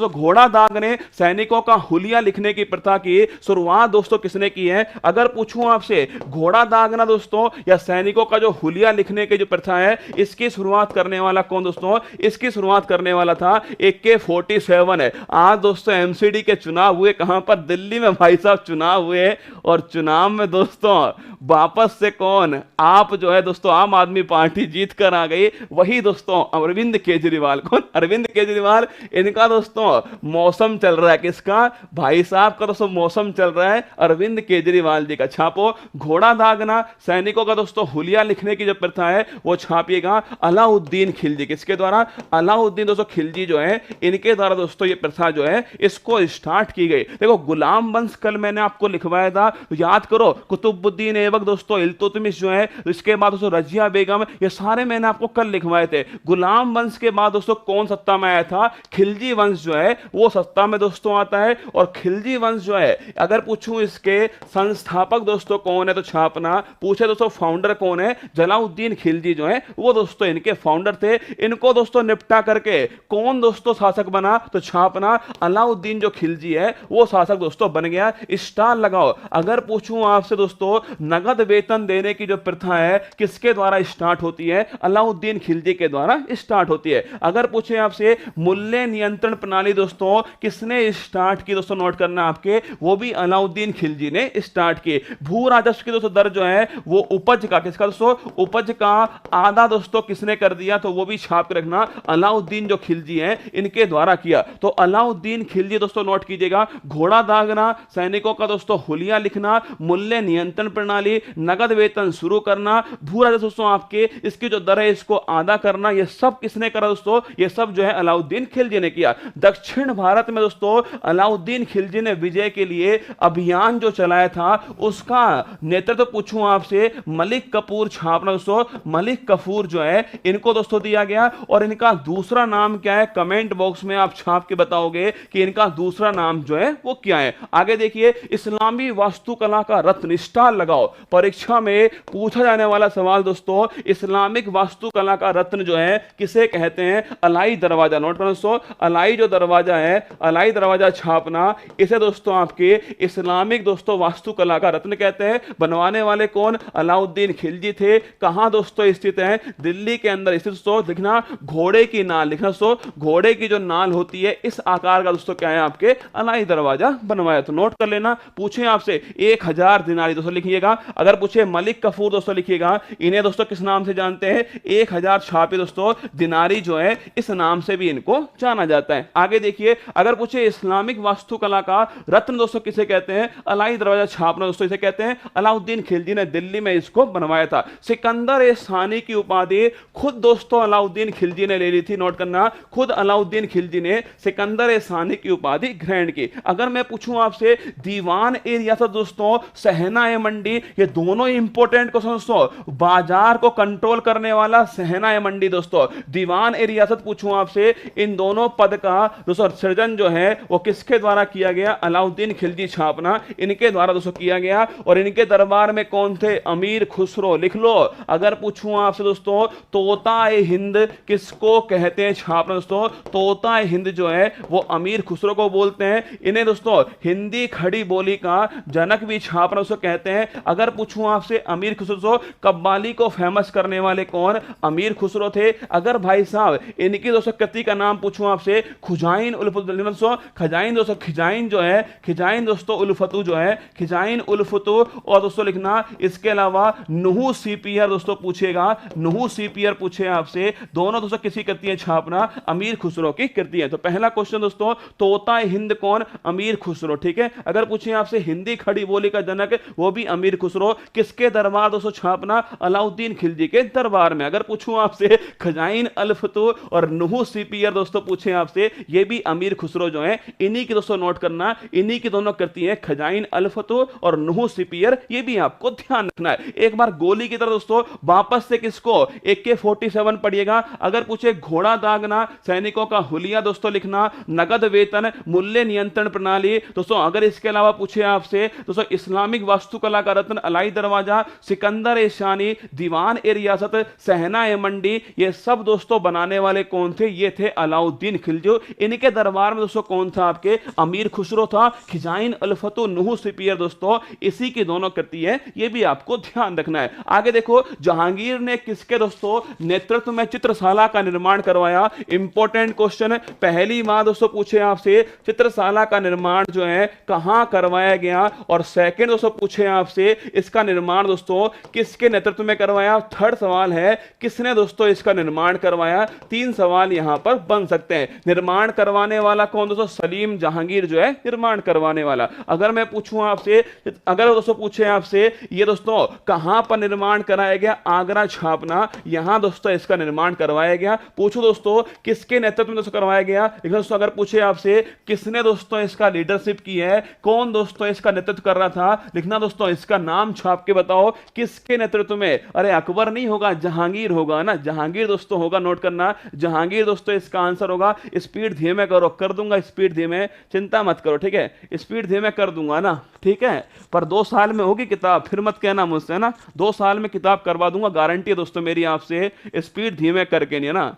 घोड़ा दाग ने सैनिकों का हुलिया लिखने की प्रथा की शुरुआत दोस्तों किसने की है? अगर पूछूं आपसे घोड़ा दागना दोस्तों या सैनिकों का जो हुलिया लिखने की जो प्रथा है, इसकी शुरुआत करने वाला कौन दोस्तों? इसकी शुरुआत करने वाला था AK-47 है। आज दोस्तों एमसीडी के चुनाव हुए, कहां पर? दिल्ली में भाई साहब चुनाव हुए, और चुनाव में दोस्तों वापस से कौन? आप जो है दोस्तों आम आदमी पार्टी जीत कर आ गई। वही दोस्तों अरविंद केजरीवाल। कौन? अरविंद केजरीवाल। इनका दोस्तों मौसम चल रहा है, किसका? भाई साहब का दोस्तों मौसम चल रहा है अरविंद केजरीवाल जी का। छापो घोड़ा दागना, सैनिकों का दोस्तों हुलिया लिखने की जो प्रथा है वो छापिएगा अलाउद्दीन खिलजी। किसके द्वारा? अलाउद्दीन दोस्तों खिलजी जो है, इनके द्वारा दोस्तों ये प्रथा जो है इसको स्टार्ट की गई। देखो गुलाम वंश कल मैंने आपको लिखवाया था, याद करो। कुतुबुद्दीन ऐबक दोस्तों, इल्तुतमिश जो है, इसके बाद दोस्तों रजिया बेगम, ये सारे मैंने आपको कल लिखवाए थे। गुलाम वंश के बाद दोस्तों कौन सत्ता में आया था? खिलजी वंश जो है वो सत्ता में दोस्तों आता है। और खिलजी वंश जो है, अगर पूछूं इसके संस्थापक दोस्तों कौन है, तो छापना। पूछे दोस्तों फाउंडर कौन है? जलाउद्दीन खिलजी जो है वो दोस्तों इनके फाउंडर थे। इनको दोस्तों निपटा करके कौन दोस्तों शासक बना? तो छापना अलाउद्दीन जो खिलजी है वो शासक दोस्तों बन गया। स्टार लगाओ। अगर पूछूं आपसे दोस्तों नगद वेतन देने की जो प्रथा है किसके द्वारा स्टार्ट होती है? अलाउद्दीन खिलजी के द्वारा स्टार्ट होती है। अगर पूछे आपसे मूल्य नियंत्रण प्रणाली दोस्तों किसने स्टार्ट की? दोस्तों नोट करना आपके, वो भी अलाउद्दीन खिलजी ने स्टार्ट की। भू राजस्व की दोस्तों दर जो है वो उपज का, किसका दोस्तों? उपज का आधा दोस्तों किसने कर दिया? तो वो भी छाप के रखना, अलाउद्दीन जो खिलजी है इनके द्वारा किया। तो अलाउद्दीन खिलजी दोस्तों नोट कीजिएगा। घोड़ा दागना, सैनिकों का दोस्तों हुलिया लिखना, मूल्य नियंत्रण प्रणाली, नगद वेतन शुरू करना, भू राजस्व दोस्तों आपके इसकी जो दर है इसको आधा करना, ये सब किसने करा दोस्तों? ये सब जो है अलाउद्दीन खिलजी खिलजी ने किया। दक्षिण भारत में दोस्तों अलाउद्दीन खिलजी ने विजय के लिए अभियान जो चलाया था उसका नेतृत्व पूछूं आपसे मलिक कफूर छापना दोस्तों, मलिक कफूर जो है इनको दोस्तों दिया गया। और इनका दूसरा नाम क्या है, कमेंट बॉक्स में आप छाप के बताओगे कि इनका दूसरा नाम जो है वो क्या है। आगे देखिए, इस्लामी वास्तुकला का रत्न, स्टार लगाओ, परीक्षा में पूछा जाने वाला सवाल दोस्तों, इस्लामिक वास्तुकला का रत्न जो है किसे कहते हैं? अलाई दरवाजा। नोट करो दोस्तों, अलाई जो दरवाजा है, अलाई दरवाजा छापना, इसे दोस्तों आपके इस्लामिक दोस्तों वास्तुकला का रत्न कहते हैं। बनवाने वाले कौन? अलाउद्दीन खिलजी थे। कहां दोस्तों स्थित है? दिल्ली के अंदर स्थित। दोस्तों लिखना घोड़े की नाल, लिखना दोस्तों घोड़े की जो नाल होती है इस आकार का दोस्तों क्या है आपके अलाई दरवाजा बनवाया। तो नोट कर लेना, पूछे आपसे 1000 दिनारी दोस्तों लिखिएगा। अगर पूछे मलिक कफूर दोस्तों लिखिएगा, इन्हें दोस्तों किस नाम से जानते हैं? 1000 छापे दोस्तों दिनारी जो है इस नाम से भी इनको जाना जाता है। आगे देखिए, अगर पूछे इस्लामिक वास्तुकला का रत्न दोस्तों किसे कहते हैं? अलाई दरवाजा छापना दोस्तों इसे कहते हैं। अलाउद्दीन खिलजी ने दिल्ली में इसको बनवाया था। सिकंदर ए सानी की उपाधि खुद दोस्तों अलाउद्दीन खिलजी ने ले ली थी। नोट करना, खुद अलाउद्दीन खिलजी ने सिकंदर ए सानी की उपाधि ग्रहण की। अगर मैं पूछूं आपसे दीवान ए रियासत दोस्तों, सहना ए मंडी, ये दोनों इंपॉर्टेंट क्वेश्चन दोस्तों। बाजार को कंट्रोल करने वाला सहना ए मंडी दोस्तों, दीवान ए रियासत पूछूं आपसे, इन दोनों पद का दोस्तों सृजन जो है वो किसके द्वारा किया गया? अलाउद्दीन खिलजी छापना, इनके द्वारा दोस्तों किया गया। और इनके दरबार में कौन थे? अमीर खुसरो। लिख लो। अगर पूछूं आपसे दोस्तों, तोता ए हिंद किसको कहते हैं छापना दोस्तों? तोता ए हिंद जो है वो अमीर खुसरो को बोलते हैं। इन्हें दोस्तों हिंदी खड़ी बोली का जनक भी छापना दोस्तों कहते हैं। अगर पूछूं आपसे अमीर खुसरो, कव्वाली को फेमस करने वाले कौन? अमीर खुसरो थे। अगर भाई साहब इनकी दोस्तों कृति का नाम पूछूं आपसे, खुजाइन उल फतू दोस्तों, खजाइन दोस्तों, खिजाइन जो है, खिजाइन दोस्तों उल फतू जो है, खिजाइन उल फतू। और दोस्तों लिखना, इसके अलावा नुहू सीपियर दोस्तों पूछेगा, नुहू सीपियर पूछे आपसे, दोनों दोस्तों किसी कृति है छापना? अमीर खुसरो की कृति है। तो पहला क्वेश्चन दोस्तों, तोता हिंद कौन? अमीर खुसरो। ठीक है। अगर पूछे आपसे हिंदी खड़ी बोली का जनक, वो भी अमीर खुसरो। किसके दरबार दोस्तों छापना? अलाउद्दीन खिलजी के दरबार में। अगर पूछूं आपसे खजाइन अल फतू और नुहू सीपियर दोस्तों पूछे आपसे, ये भी अमीर खुसरो जो है, इन्हीं की दोस्तों नोट करना, इन्हीं की दोनों कृति है खजाइन अल फतू और नुहू सीपियर, ये भी आपको ध्यान रखना है। एक बार गोली की तरह दोस्तों वापस से किसको? AK-47 पढ़िएगा। अगर पूछे घोड़ा दागना, सैनिकों का हुलिया दोस्तों लिखना, नगद वेतन, मूल्य नियंत्रण प्रणाली दोस्तों। अगर इसके अलावा पूछे आपसे दोस्तों इस्लामिक वास्तुकला का रत्न अलाई दरवाजा, सिकंदर ए शानी, दीवान ए रियासत, सहना ए मंडी, ये सब दोस्तों बनाने वाले कौन थे? ये थे अलाउद्दीन खिलजी। इनके दरबार में दोस्तों कौन था आपके? अमीर खुसरो था। खिजाइन अल फतू, नुहू सीपियर दोस्तों इसी की दोनों कृति है, ये भी आपको ध्यान रखना है। आगे देखो, जहांगीर ने किसके दोस्तों नेतृत्व में चित्रशाला का निर्माण करवाया? Important question. पहली बार दोस्तों पूछे आपसे चित्रशाला का निर्माण जो है कहां करवाया गया? और सेकंड दोस्तों पूछे आपसे इसका निर्माण दोस्तों किसके नेतृत्व में करवाया? थर्ड सवाल है किसने दोस्तों इसका निर्माण करवाया? 3 सवाल यहां पर बन सकते हैं। निर्माण करवाने वाला कौन दोस्तों? सलीम जहांगीर जो है निर्माण करवाने वाला। अगर मैं पूछूं आपसे, अगर दोस्तों पूछे आपसे ये दोस्तों कहां पर निर्माण कराया गया? आगरा छापना, यहां दोस्तों इसका निर्माण करवाया गया। पूछो दोस्तों किसके नेतृत्व में दोस्तों करवाया गया? दोस्तों अगर पूछे आपसे किसने दोस्तों इसका लीडरशिप की है, कौन दोस्तों इसका नेतृत्व कर रहा था, लिखना दोस्तों इसका नाम छाप के बताओ किसके नेतृत्व में। अरे अकबर नहीं होगा, जहांगीर होगा ना, जहांगीर दोस्तों होगा। नोट करना, जहांगीर दोस्तों इसका आंसर होगा। स्पीड धीमे करो, कर दूंगा स्पीड धीमे, चिंता मत करो। ठीक है, स्पीड धीमे कर दूंगा ना। ठीक है, पर 2 साल में होगी किताब, फिर मत कहना मुझसे ना। 2 साल में किताब करवा दूंगा, गारंटी है दोस्तों मेरी आपसे। स्पीड धीमे करके नहीं है ना,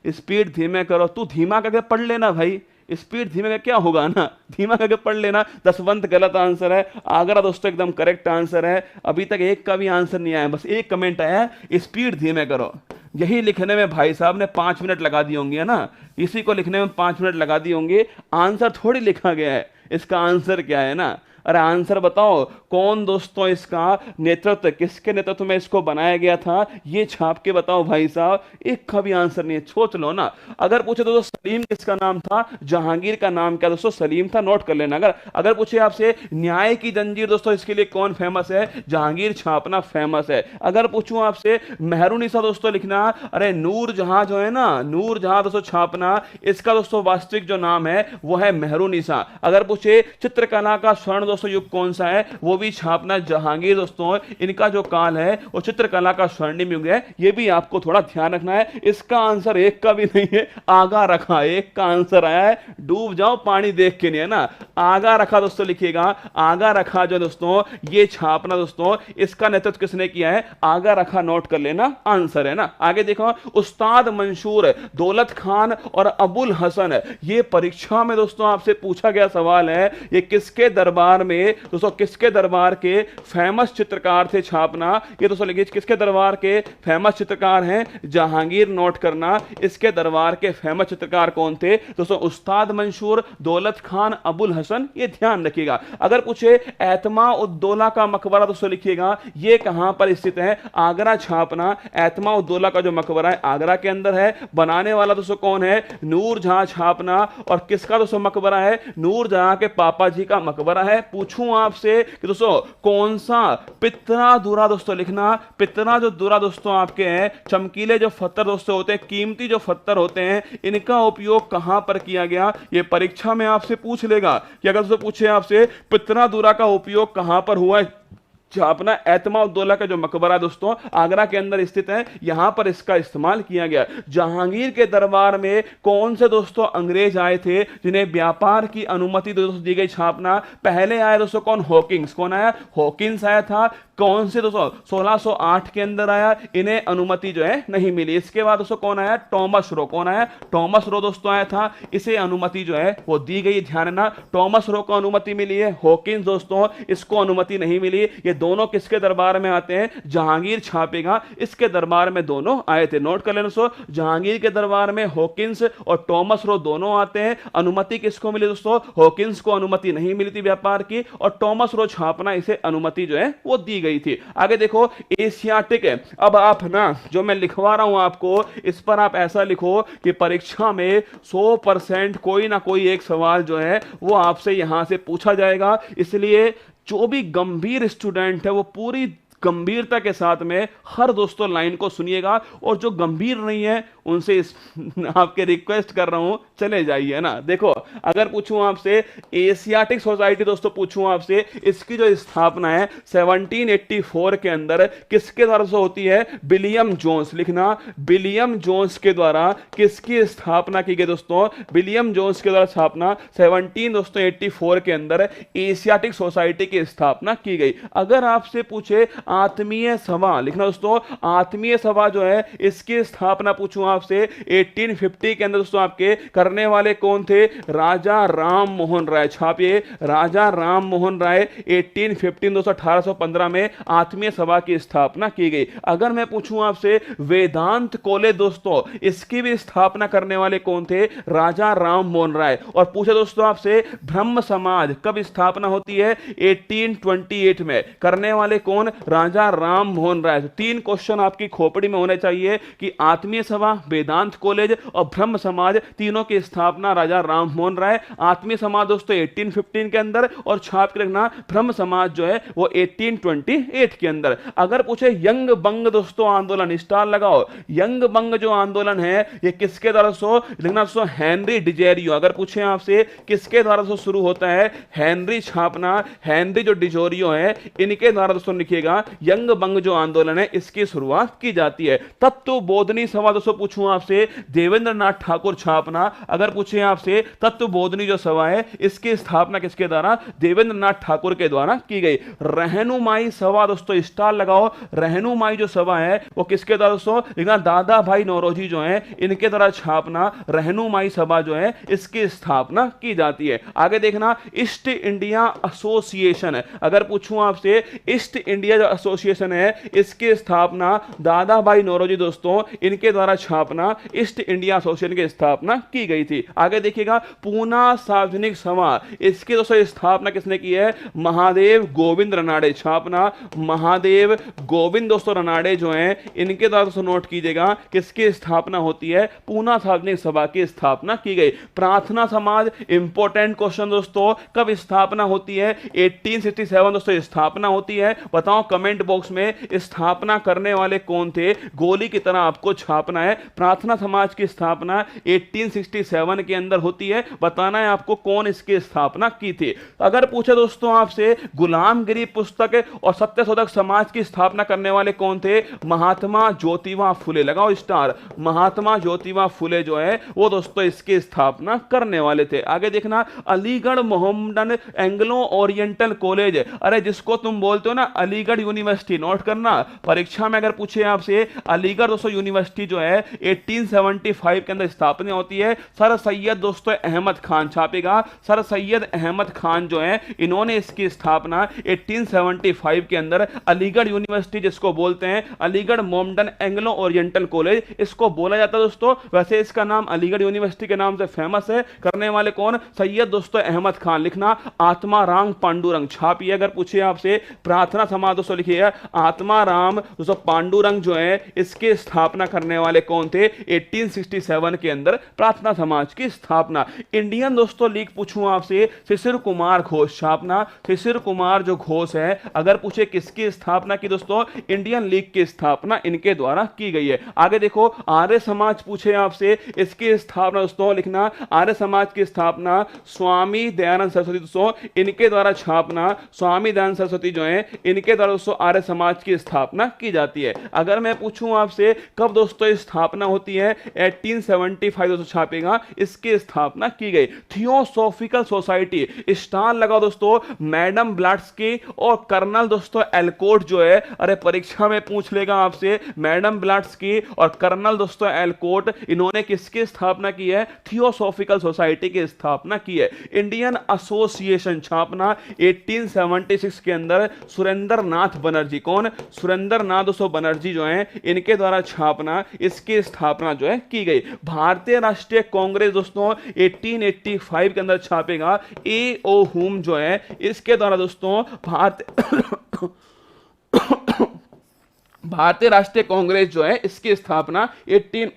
स्पीड धीमे करो। तू धीमा करके पढ़ लेना भाई, स्पीड धीमे का क्या होगा ना, धीमा करके पढ़ लेना। दसवंत गलत आंसर है, आगरा दोस्तों एकदम करेक्ट आंसर है। अभी तक एक का भी आंसर नहीं आया, बस एक कमेंट आया है स्पीड धीमे करो। यही लिखने में भाई साहब ने 5 मिनट लगा दिए होंगे ना, इसी को लिखने में 5 मिनट लगा दिए होंगे। आंसर थोड़ी लिखा गया है, इसका आंसर क्या है ना। अरे आंसर बताओ, कौन दोस्तों इसका नेतृत्व, किसके नेतृत्व में इसको बनाया गया था, ये छाप के बताओ भाई साहब। एक का भी आंसर नहीं है, सोच लो ना। अगर पूछे दोस्तों सलीम किसका नाम था, जहांगीर का नाम क्या दोस्तों, सलीम था, नोट कर लेना। अगर अगर पूछे आपसे न्याय की जंजीर दोस्तों, इसके लिए कौन फेमस है, जहांगीर छापना फेमस है। अगर पूछूं आपसे मेहरुनिसा दोस्तों लिखना, अरे नूर जहां जो है ना, नूर जहां दोस्तों छापना, इसका दोस्तों वास्तविक जो नाम है वो है मेहरुनिसा। अगर पूछे चित्रकला का स्वर्ण दोस्तों युग कौन सा है, वो भी छापना जहांगीर दोस्तों। इनका जो काल है वो चित्रकला का स्वर्णिम युग है, ये भी आपको थोड़ा ध्यान रखना है। इसका आंसर एक का भी नहीं है, आगा रखा, एक का आंसर आया है, डूब जाओ पानी देख के, नहीं है ना, आगा रखा दोस्तों लिखिएगा। आगा रखा जो दोस्तों ये छापना दोस्तों, इसका नेतृत्व किसने किया है, आगा रखा, नोट कर लेना, आंसर है ना। आगे देखो, उस्ताद मंशूर, दौलत खान और अबुल हसन, ये परीक्षा में दोस्तों आपसे पूछा गया सवाल है। ये किसके दरबार में दोस्तों, किसके दरबार के फेमस चित्रकार थे छापना, ये दोस्तों लिखिए किसके दरबार के फेमस चित्रकार हैं, जहांगीर, नोट करना। इसके दरबार के फेमस चित्रकार कौन थे दोस्तों, उस्ताद मंशूर, दौलत खान, अबुल हसन, ये ध्यान रखिएगा। अगर पूछे एतमा उद्दौला का मकबरा दोस्तों लिखिएगा, ये कहां पर स्थित है, आगरा छापना। एतमा उद्दौला का जो मकबरा है आगरा के अंदर है। बनाने वाला दोस्तों कौन है, नूर जहां छापना। और किसका दोस्तों मकबरा है, नूर जहां के पापा जी का मकबरा है। पूछूं आपसे कि दोस्तों कौन सा पितरा दुरा दोस्तों लिखना, पितरा जो दुरा दोस्तों आपके हैं, चमकीले जो पत्थर दोस्तों होते हैं, कीमती जो पत्थर होते हैं, इनका उपयोग कहां पर किया गया, ये परीक्षा में आपसे पूछ लेगा कि अगर दोस्तों पूछे आपसे पितरा दुरा का उपयोग कहां पर हुआ है छापना, एतमा उद्दौला का जो मकबरा दोस्तों आगरा के अंदर स्थित है, यहां पर इसका इस्तेमाल किया गया। जहांगीर के दरबार में कौन से दोस्तों अंग्रेज आए थे जिन्हें व्यापार की अनुमति दोस्तों दी गई छापना, पहले आया दोस्तों कौन, हॉकिंस। कौन आया, हॉकिंस आया था। कौन से दोस्तों 1608 के अंदर आया, इन्हें अनुमति जो है नहीं मिली। इसके बाद दोस्तों कौन आया, टॉमस रो। कौन आया, टॉमस रो दोस्तों आया था, इसे अनुमति जो है वो दी गई। ध्यान रखना, टॉमस रो को अनुमति मिली है, हॉकिंस दोस्तों इसको अनुमति नहीं मिली। ये दोनों किसके दरबार में आते हैं, जहांगीर छापेगा, इसके दरबार में दोनों आए थे। नोट कर लेना दोस्तों, जहांगीर के दरबार में हॉकिंस और टॉमस रो दोनों आते हैं। अनुमति किसको मिली दोस्तों, हॉकिंस को अनुमति नहीं मिली थी व्यापार की, और टॉमस रो छापना इसे अनुमति जो है वो दी गई थी। आगे देखो, एशियाटिक है। अब आप ना जो मैं लिखवा रहा हूं आपको, इस पर आप ऐसा लिखो कि परीक्षा में 100% कोई ना कोई एक सवाल जो है वो आपसे यहां से पूछा जाएगा। इसलिए जो भी गंभीर स्टूडेंट है वो पूरी गंभीरता के साथ में हर दोस्तों लाइन को सुनिएगा, और जो गंभीर नहीं है उनसे आपके रिक्वेस्ट कर रहा हूं चले जाइए ना। देखो, अगर पूछूं आपसे एशियाटिक सोसाइटी दोस्तों, पूछूं आपसे इसकी जो स्थापना है 1784 के अंदर किसके द्वारा से होती है, विलियम जोन्स। लिखना, विलियम जोन्स के द्वारा किसकी स्थापना की गई दोस्तों, विलियम जोन्स के द्वारा स्थापना 1784 के अंदर एशियाटिक सोसाइटी की स्थापना की गई। अगर आपसे पूछे आत्मीय सभा, लिखना दोस्तों, आत्मीय सभा जो है इसकी स्थापना पूछूं आपसे 1850 के अंदर दोस्तों आपके करने वाले कौन थे, राजा राम मोहन राय। छापिए, राजा राम मोहन राय 1815 दोस्तों 1815 में आत्मीय सभा की स्थापना की गई। अगर मैं पूछूं आपसे वेदांत कॉलेज दोस्तों, इसकी भी स्थापना करने वाले कौन थे, राजा राम मोहन राय। और पूछे दोस्तों आपसे ब्रह्म समाज कब स्थापना होती है, 1828 में, करने वाले कौन, राजा राम मोहन राय। तो 3 क्वेश्चन आपकी खोपड़ी में होने चाहिए कि आत्मीय सभा, वेदांत कॉलेज और ब्रह्म समाज, तीनों की स्थापना राजा राम मोहन राय। आत्मीय समाज दोस्तों 1815 के अंदर, और छाप के रखना ब्रह्म समाज जो है वो 1828 के अंदर। अगर पूछे यंग बंग दोस्तों आंदोलन, स्टार लगाओ, यंग बंग जो आंदोलन है ये किसके द्वारा सो लिखना दोस्तों, हेनरी डिजेरियो। अगर पूछे आपसे किसके द्वारा सो शुरू होता है, हेनरी छापना, हेनरी जो डिजोरियो है इनके द्वारा दोस्तों लिखिएगा, यंग बंग जो आंदोलन है इसकी शुरुआत की जाती है। तत्व बोधनी सभा दोस्तों पूछूं आपसे, देवेंद्र नाथ ठाकुर छापना। अगर पूछे आपसे तत्व बोधनी जो सभा है इसकी स्थापना किसके द्वारा, देवेंद्र नाथ ठाकुर के द्वारा की गई। रहनुमाई सभा दोस्तों, स्टार लगाओ, रहनुमाई जो सभा है वो किसके द्वारा दोस्तों लिखना, दादा भाई नौरोजी जो है इनके द्वारा छापना, रहनुमाई सभा जो है इसकी स्थापना की जाती है। आगे देखना, ईस्ट इंडिया एसोसिएशन। अगर पूछूं आपसे ईस्ट इंडिया जो एसोसिएशन है इसकी स्थापना दादा भाई नौरोजी दोस्तों इनके द्वारा छापना स्थापना ईस्ट इंडिया एसोसिएशन की स्थापना की गई थी। आगे देखिएगा पूना सार्वजनिक सभा, इसकी दोस्तों स्थापना किसने की है? महादेव गोविंद रनाड़े। स्थापना महादेव गोविंद दोस्तों रनाड़े जो हैं इनके द्वारा दोस्तों नोट कीजिएगा किसकी स्थापना होती है? पूना सार्वजनिक सभा की स्थापना की गई। प्रार्थना समाज, इंपॉर्टेंट क्वेश्चन दोस्तों, कब स्थापना होती है? 1867 दोस्तों स्थापना होती है। बताओ कमेंट बॉक्स में स्थापना करने वाले कौन थे? गोली की तरह आपको छापना है। प्रार्थना समाज की स्थापना 1867 के अंदर होती है। बताना है आपको कौन इसकी स्थापना की थी। अगर पूछे दोस्तों आपसे गुलामगिरी पुस्तक और सत्यशोधक समाज की स्थापना करने वाले कौन थे? महात्मा ज्योतिबा फुले। लगाओ स्टार। महात्मा ज्योतिबा फुले जो है वो दोस्तों इसकी स्थापना करने वाले थे। आगे देखना Aligarh Mohammedan Anglo Oriental college, अरे जिसको तुम बोलते हो ना अलीगढ़ यूनिवर्सिटी, नोट करना परीक्षा में अगर पूछे आपसे अलीगढ़ दोस्तों यूनिवर्सिटी जो है 1875 के अंदर स्थापना होती है। सर सैयद दोस्तों अहमद खान छापेगा। सर सैयद अहमद खान जो है इन्होंने इसकी स्थापना 1875 के अंदर अलीगढ़ यूनिवर्सिटी जिसको बोलते हैं Aligarh Mohammedan Anglo Oriental college इसको बोला जाता है दोस्तों। वैसे इसका नाम अलीगढ़ यूनिवर्सिटी के नाम से फेमस है। करने वाले कौन? सैयद दोस्तों अहमद खान। लिखना आत्माराम पांडुरंग। छापिए अगर पूछे आपसे प्रार्थना समाज दोस्तों लिखिए आत्माराम दोस्तों पांडुरंग जो है इसके स्थापना करने वाले कौन थे? 1867 के अंदर प्रार्थना समाज की स्थापना। इंडियन दोस्तों लीग पूछूं आपसे शिशिर कुमार घोष। छापना शिशिर कुमार जो घोष है अगर पूछे किसकी स्थापना की दोस्तों? इंडियन लीग की स्थापना इनके द्वारा की गई है। आगे देखो आर्य समाज पूछे आपसे इसकी स्थापना दोस्तों लिखना आर्य समाज की स्थापना स्वामी दयानंद सरस्वती दोस्तों इनके द्वारा छापना स्वामी दयानंद सरस्वती जो है इनके द्वारा दोस्तों आर्य समाज की स्थापना की जाती है। अगर मैं पूछूं आपसे कब दोस्तों स्थापना होती है? 1875 दोस्तों छापेगा इसकी स्थापना की गई। थियोसॉफिकल सोसाइटी स्टार लगाओ दोस्तों मैडम ब्लाट्स्की और कर्नल दोस्तों एलकोट जो है, अरे परीक्षा में पूछ लेगा आपसे मैडम ब्लाट्स्की और कर्नल दोस्तों एलकोट इन्होंने किसकी स्थापना की है? थियोसॉफिकल सोसाइटी की स्थापना की है। इंडियन एसोसिएशन छापना 1876 के अंदर सुरेंद्र नाथ बनर्जी। कौन? सुरेंद्र नाथ दोस्तों बनर्जी जो है इनके द्वारा छापना इसकी स्थापना जो है की गई। भारतीय राष्ट्रीय कांग्रेस दोस्तों 1885 के अंदर छापेगा ए ओ हुम जो है इसके द्वारा दोस्तों भारतीय राष्ट्रीय कांग्रेस जो है इसकी स्थापना 18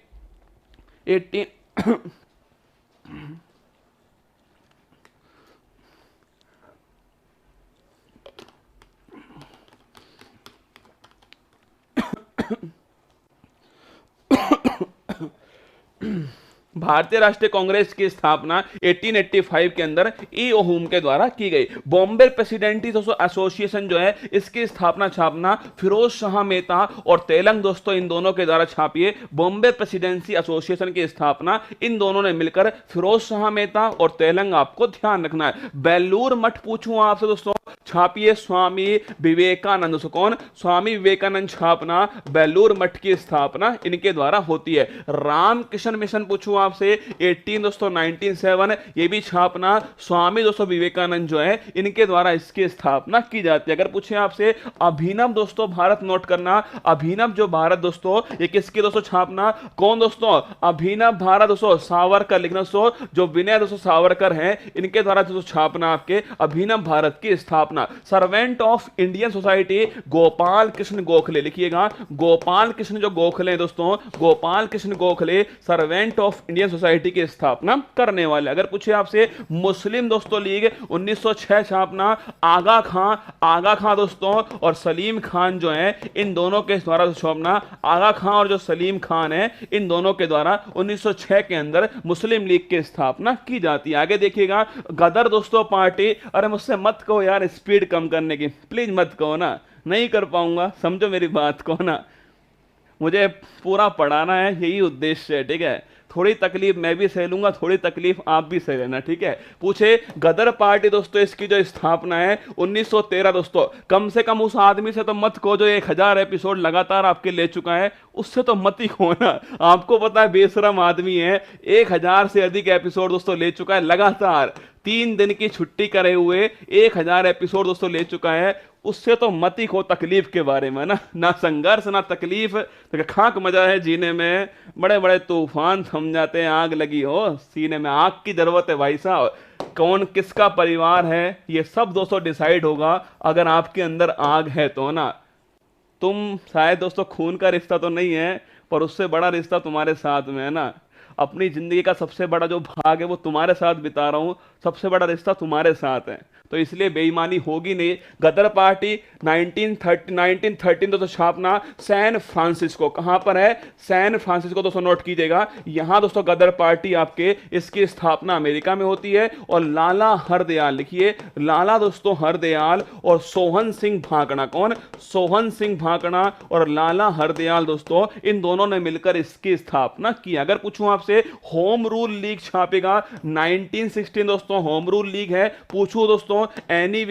भारतीय राष्ट्रीय कांग्रेस की स्थापना 1885 के अंदर ई ओहुम के द्वारा की गई। बॉम्बे प्रेसिडेंसी दोस्तों एसोसिएशन जो है इसकी स्थापना छापना फिरोज शाह मेहता और तेलंग दोस्तों इन दोनों के द्वारा छापिए। बॉम्बे प्रेसिडेंसी एसोसिएशन की स्थापना इन दोनों ने मिलकर फिरोज शाह मेहता और तेलंग आपको ध्यान रखना है। बेलूर मठ पूछूं आपसे दोस्तों छापिए स्वामी विवेकानंद। कौन? स्वामी विवेकानंद छापना बेलूर मठ की स्थापना इनके द्वारा होती है। रामकृष्ण मिशन पूछूं आपसे 1997 ये भी छापना स्वामी दोस्तों विवेकानंद जो है इनके द्वारा इसकी स्थापना की जाती है। अगर पूछे आपसे अभिनव दोस्तों भारत, नोट करना अभिनव जो भारत दोस्तों ये किसकी दोस्तों छापना? कौन दोस्तों? अभिनव भारत दोस्तों सावरकर। लिखना दोस्तों जो विनय दोस्तों सावरकर हैं इनके द्वारा दोस्तों छापना आपके अभिनव भारत की स्थापना। Servant of Indian society Gopal Krishna Gokhale. लिखिएगा गोपाल कृष्ण जो गोखले दोस्तों Gopal Krishna Gokhale servant of Indian society की स्थापना करने वाले। अगर पूछे आपसे मुस्लिम दोस्तों लीग 1906 छापना आगा खां दोस्तों और सलीम खान जो है इन दोनों के द्वारा छापना आगा खां और जो सलीम खान है इन दोनों के द्वारा 1906 के अंदर मुस्लिम लीग की स्थापना की जाती है। आगे देखिएगा गदर दोस्तों पार्टी, अरे मुझसे मत कहो यार स्पीड कम करने की, प्लीज मत कहो ना, नहीं कर पाऊंगा, समझो मेरी बात को ना, मुझे पूरा पढ़ाना है यही उद्देश्य है, ठीक है। थोड़ी तकलीफ मैं भी सह लूंगा, थोड़ी तकलीफ आप भी सह लेना, ठीक है। पूछे गदर पार्टी दोस्तों इसकी जो स्थापना है 1913 दोस्तों। कम से कम उस आदमी से तो मत कहो जो 1000 एपिसोड लगातार आपके ले चुका है, उससे तो मत ही कहो ना। आपको पता है बेशरम आदमी है, 1000 से अधिक एपिसोड दोस्तों ले चुका है लगातार, 3 दिन की छुट्टी करे हुए 1000 एपिसोड दोस्तों ले चुका है। उससे तो मत ही खो तकलीफ के बारे में ना, ना संघर्ष ना तकलीफ, तो खाक मजा है जीने में, बड़े बड़े तूफान थम जाते हैं, आग लगी हो सीने में, आग की जरूरत है भाई साहब। कौन किसका परिवार है ये सब दोस्तों डिसाइड होगा अगर आपके अंदर आग है तो ना। तुम शायद दोस्तों खून का रिश्ता तो नहीं है, पर उससे बड़ा रिश्ता तुम्हारे साथ में है ना। अपनी जिंदगी का सबसे बड़ा जो भाग है वो तुम्हारे साथ बिता रहा हूं, सबसे बड़ा रिश्ता तुम्हारे साथ है, तो इसलिए बेईमानी होगी नहीं। गदर पार्टी 1913 दोस्तों छापना सैन फ्रांसिस्को, कहां पर है? सैन फ्रांसिस्को दोस्तों नोट कीजिएगा। यहां दोस्तों गदर पार्टी आपके इसकी स्थापना अमेरिका में होती है। और लाला हरदयाल, लिखिए लाला दोस्तों हरदयाल और सोहन सिंह भाकड़ा, कौन? सोहन सिंह भाकड़ा और लाला हरदयाल दोस्तों, इन दोनों ने मिलकर इसकी स्थापना की। अगर पूछूं आपसे होम रूल लीग छापेगा 1916 दोस्तों होम रूल लीग है। पूछूं दोस्तों एनी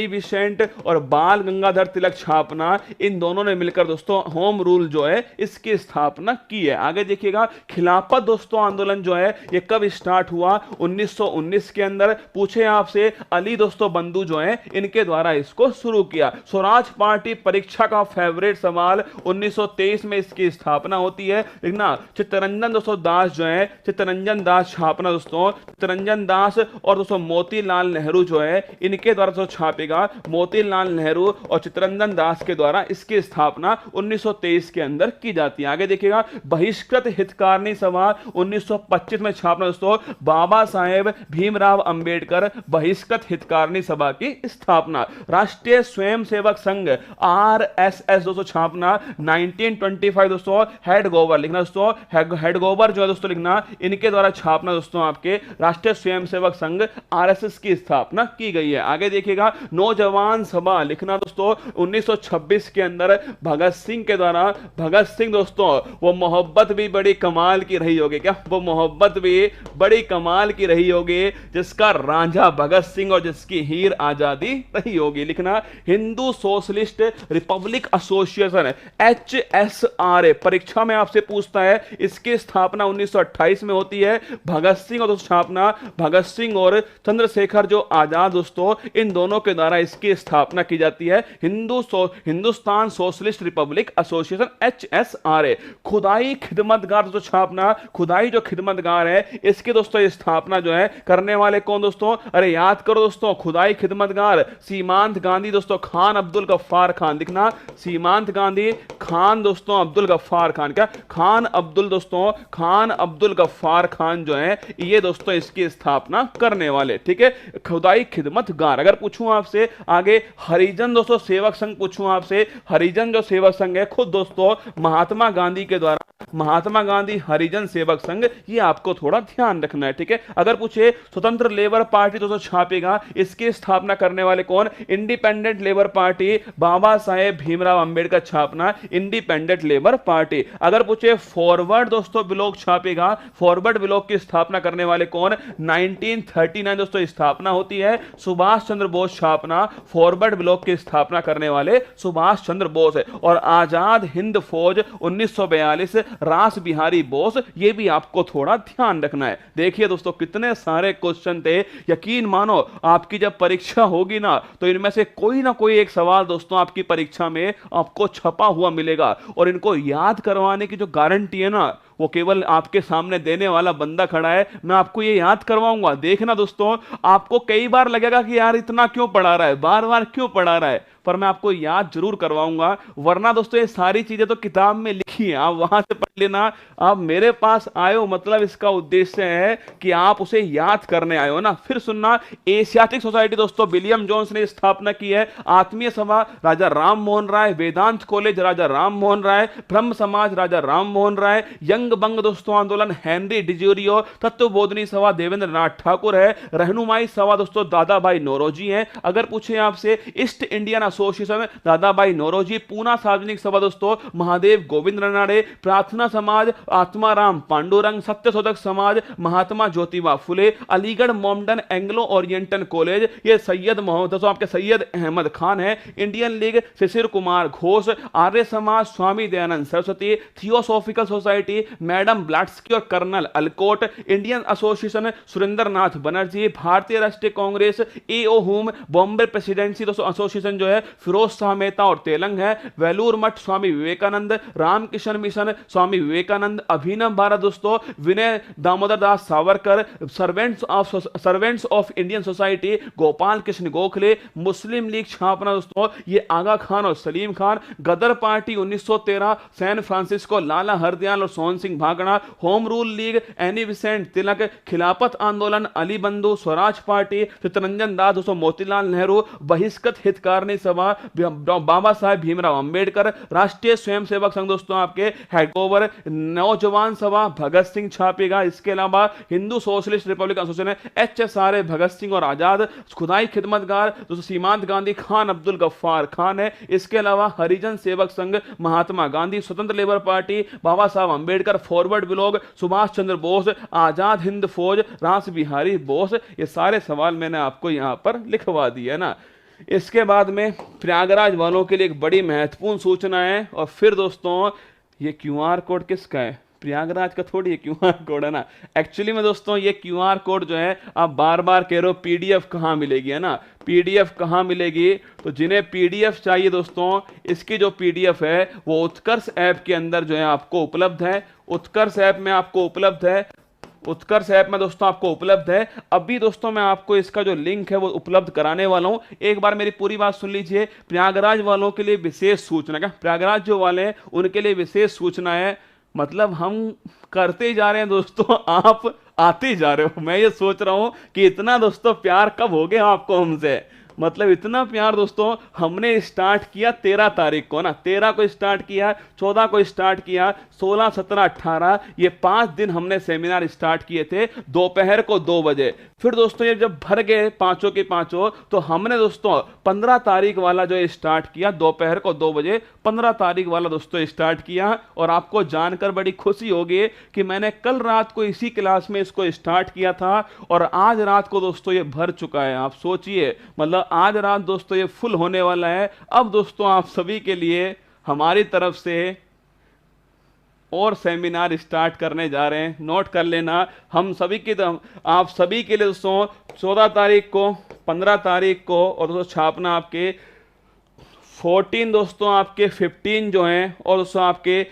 विसेंट और बाल गंगाधर तिलक छापना, इन दोनों ने मिलकर दोस्तों होम रूल जो है इसकी स्थापना की है। आगे देखिएगा खिलाफत दोस्तों आंदोलन जो है ये कब स्टार्ट हुआ? 1919 के अंदर। पूछे आपसे अली दोस्तों बंधु जो है इनके द्वारा इसको शुरू किया। स्वराज पार्टी परीक्षा का फेवरेट सवाल, 1923 में इसकी स्थापना होती है। देखना चित्तरंजन दोस्तों दास जो है, चित्तरंजन दास छापना दोस्तों, चित्तरंजन दास और दोस्तों मोतीलाल नेहरू जो है इनके द्वारा तो छापेगा। मोतीलाल नेहरू और चित्तरंजन दास के द्वारा इसकी स्थापना 1923 के अंदर की जाती है। आगे देखिएगा बहिष्कृत हितकारिणी सभा 1925 में छापना दोस्तों, बाबा साहेब भीमराव अंबेडकर बहिष्कृत हितकारिणी सभा की स्थापना। राष्ट्रीय स्वयंसेवक संघ RSS दोस्तों छापना 1925 दोस्तों, हेड गोवर लिखना दोस्तों, हेड गोवर जो है दोस्तों लिखना, इनके द्वारा छापना दोस्तों आपके राष्ट्रीय स्वयंसेवक संघ RSS की स्थापना की गई है। आगे देखिएगा नौजवान सभा लिखना दोस्तों, 1926 के अंदर भगत सिंह के द्वारा, भगत सिंह दोस्तों वो मोहब्बत भी बड़ी कमाल की रही होगी, क्या वो मोहब्बत भी बड़ी कमाल की रही होगी जिसका रांझा भगत सिंह और जिसकी हीर आजादी रही होगी। लिखना Hindu socialist republic association HSRA, परीक्षा में आपसे पूछता है, इसकी स्थापना 1928 में होती है। भगत सिंह और स्थापना, भगत सिंह और चंद्रशेखर जो आजाद दोस्तों, इन दोनों के द्वारा इसकी स्थापना की जाती है। Hindustan socialist republic association HSRA। खुदाई खिदमतगार दोस्तों छापना, खुदाई जो खिदमतगार है इसकी दोस्तों स्थापना जो है करने वाले कौन दोस्तों? अरे याद करो दोस्तों, खुदाई खिदमतगार सीमांत गांधी दोस्तों, खान अब्दुल गफ्फार खान, दिखना सीमांत गांधी, खान दोस्तों अब्दुल गफ्फार खान, क्या खान अब्दुल दोस्तों, खान अब्दुल गफ्फार खान जो है ये दोस्तों इसकी स्थापना करने वाले, ठीक है, खुदाई खिदमतगार। अगर पूछूं आपसे आगे हरिजन दोस्तों सेवक संघ, पूछूं आपसे हरिजन जो सेवक संघ है खुद दोस्तों महात्मा गांधी के द्वारा, महात्मा गांधी हरिजन सेवक संघ, ये आपको थोड़ा ध्यान रखना है, ठीक है। अगर पूछे स्वतंत्र लेबर पार्टी दोस्तों छापेगा, इसकी स्थापना करने वाले कौन? Independent labour party, Baba Saheb Bhimrao Ambedkar छापना इंडिपेंडेंट लेबर पार्टी। अगर पूछे फॉरवर्ड दोस्तों ब्लॉक छापेगा, फॉरवर्ड ब्लॉक की स्थापना करने वाले कौन? 1939 दोस्तों स्थापना होती है। सुभाष चंद्र बोस छापना, फॉरवर्ड ब्लॉक की स्थापना करने वाले सुभाष चंद्र बोस है। और आजाद हिंद फौज 1942 रास बिहारी बोस, ये भी आपको थोड़ा ध्यान रखना है। देखिए दोस्तों कितने सारे क्वेश्चन थे, यकीन मानो आपकी जब परीक्षा होगी ना तो इनमें से कोई ना कोई एक सवाल दोस्तों आपकी परीक्षा में आपको छपा हुआ मिलेगा। और इनको याद करवाने की जो गारंटी है ना वो केवल आपके सामने देने वाला बंदा खड़ा है, मैं आपको ये याद करवाऊंगा। देखना दोस्तों, आपको कई बार लगेगा कि यार इतना क्यों पढ़ा रहा है, बार बार क्यों पढ़ा रहा है, पर मैं आपको याद जरूर करवाऊंगा। वरना दोस्तों ये सारी चीजें तो किताब में लिखी है, आप वहां से पढ़ लेना। आप मेरे पास आए हो मतलब इसका उद्देश्य है कि आप उसे याद करने आए हो ना। फिर सुनना, एशियाटिक सोसाइटी दोस्तों विलियम जोन्स ने स्थापना की है। आत्मीय सभा राजा राम मोहन राय, वेदांत कॉलेज राजा राम मोहन राय, ब्रह्म समाज राजा राम मोहन राय, यंग बंग दोस्तों आंदोलन हेनरी डिजोरियो, तत्वबोधनी सभा देवेंद्र नाथ ठाकुर है, रहनुमाई सभा दोस्तों दादा भाई नौरोजी है। अगर पूछे आपसे ईस्ट इंडियन एसोसिएशन दादा भाई नौरोजी, पूना सार्वजनिक सभा दोस्तों महादेव गोविंद रनाड़े, प्रार्थना समाज Atmaram Pandurang, Satyashodhak Samaj Mahatma Jyotiba Phule, Aligarh Mohammedan Anglo Oriental college ये सैयद मोहम्मद दोस्तों आपके सैयद अहमद खान है, Indian league Shishir Kumar Ghosh, Arya Samaj Swami Dayanand Saraswati, theosophical society madam Blavatsky और colonel Olcott, Indian association Surendra Nath Banerjee, Bharatiya Rashtriya Congress एओ हुम, बॉम्बे प्रेसिडेंसी दोस्तों एसोसिएशन जो है फिरोज शाह मेहता और तेलंग है, वेलूर मठ स्वामी विवेकानंद, रामकिशन मिशन स्वामी विवेकानंद, अभिनव भारत दोस्तों Vinay Damodar Das Savarkar, servants of Indian society Gopal Krishna Gokhale, Muslim league छापना दोस्तों ये आगा खान और Salim Khan, Ghadar party 1913 San Francisco Lala Hardayal और सोहन सिंह भागड़ा, home rule league Annie Besant Tilak, Khilafat आंदोलन अली बंधु, स्वराज पार्टी चित्तरंजन दास दोस्तों मोतीलाल नेहरू, बहिष्कृत हितकारिणी सभा बाबा साहेब भीमराव अंबेडकर, राष्ट्रीय स्वयंसेवक संघ दोस्तों आपके हेडओवर, नौजवान सभा भगत सिंह छापेगा, इसके अलावा Hindu socialist republic association HSRA Bhagat Singh और आजाद, खुदाई खिदमतगार दोस्तों सीमांत गांधी खान अब्दुल गफ्फार खान है, इसके अलावा हरिजन सेवक संघ महात्मा गांधी, स्वतंत्र लेबर पार्टी बाबा साहब अंबेडकर, फॉरवर्ड ब्लॉग सुभाष चंद्र बोस, आजाद हिंद फौज रास बिहारी बोस। ये सारे सवाल मैंने आपको यहां पर लिखवा दिया ना। इसके बाद में प्रयागराज वालों के लिए एक बड़ी महत्वपूर्ण सूचना है, और फिर दोस्तों ये क्यूआर कोड किसका है, प्रयागराज का थोड़ी क्यूआर कोड है ना। एक्चुअली में दोस्तों ये क्यूआर कोड जो है आप बार बार कह रहे हो पीडीएफ कहाँ मिलेगी, है ना, पीडीएफ कहाँ मिलेगी, तो जिन्हें पीडीएफ चाहिए दोस्तों इसकी जो पीडीएफ है वो उत्कर्ष ऐप के अंदर जो है आपको उपलब्ध है, उत्कर्ष ऐप में आपको उपलब्ध है, उत्कर्ष ऐप में दोस्तों आपको उपलब्ध है। अभी दोस्तों मैं आपको इसका जो लिंक है वो उपलब्ध कराने वाला हूं। एक बार मेरी पूरी बात सुन लीजिए। प्रयागराज वालों के लिए विशेष सूचना, क्या प्रयागराज जो वाले हैं उनके लिए विशेष सूचना है, मतलब हम करते ही जा रहे हैं दोस्तों, आप आते ही जा रहे हो। मैं ये सोच रहा हूं कि इतना दोस्तों प्यार कब हो गया आपको हमसे, मतलब इतना प्यार दोस्तों हमने स्टार्ट किया 13 तारीख को ना, 13 को स्टार्ट किया, 14 को स्टार्ट किया, 16, 17, 18 ये 5 दिन हमने सेमिनार स्टार्ट किए थे दोपहर को 2 बजे। फिर दोस्तों ये जब भर गए पांचों के पांचों तो हमने दोस्तों 15 तारीख वाला जो स्टार्ट किया दोपहर को 2 बजे, 15 तारीख वाला दोस्तों स्टार्ट किया। और आपको जानकर बड़ी खुशी होगी कि मैंने कल रात को इसी क्लास में इसको स्टार्ट किया था और आज रात को दोस्तों ये भर चुका है। आप सोचिए, मतलब आज रात दोस्तों ये फुल होने वाला है। अब दोस्तों आप सभी के लिए हमारी तरफ से और सेमिनार स्टार्ट करने जा रहे हैं, नोट कर लेना। हम सभी की आप सभी के लिए दोस्तों 14 तारीख को, 15 तारीख को और दोस्तों छापना आपके 14 दोस्तों आपके 15 जो हैं, और दोस्तों आपके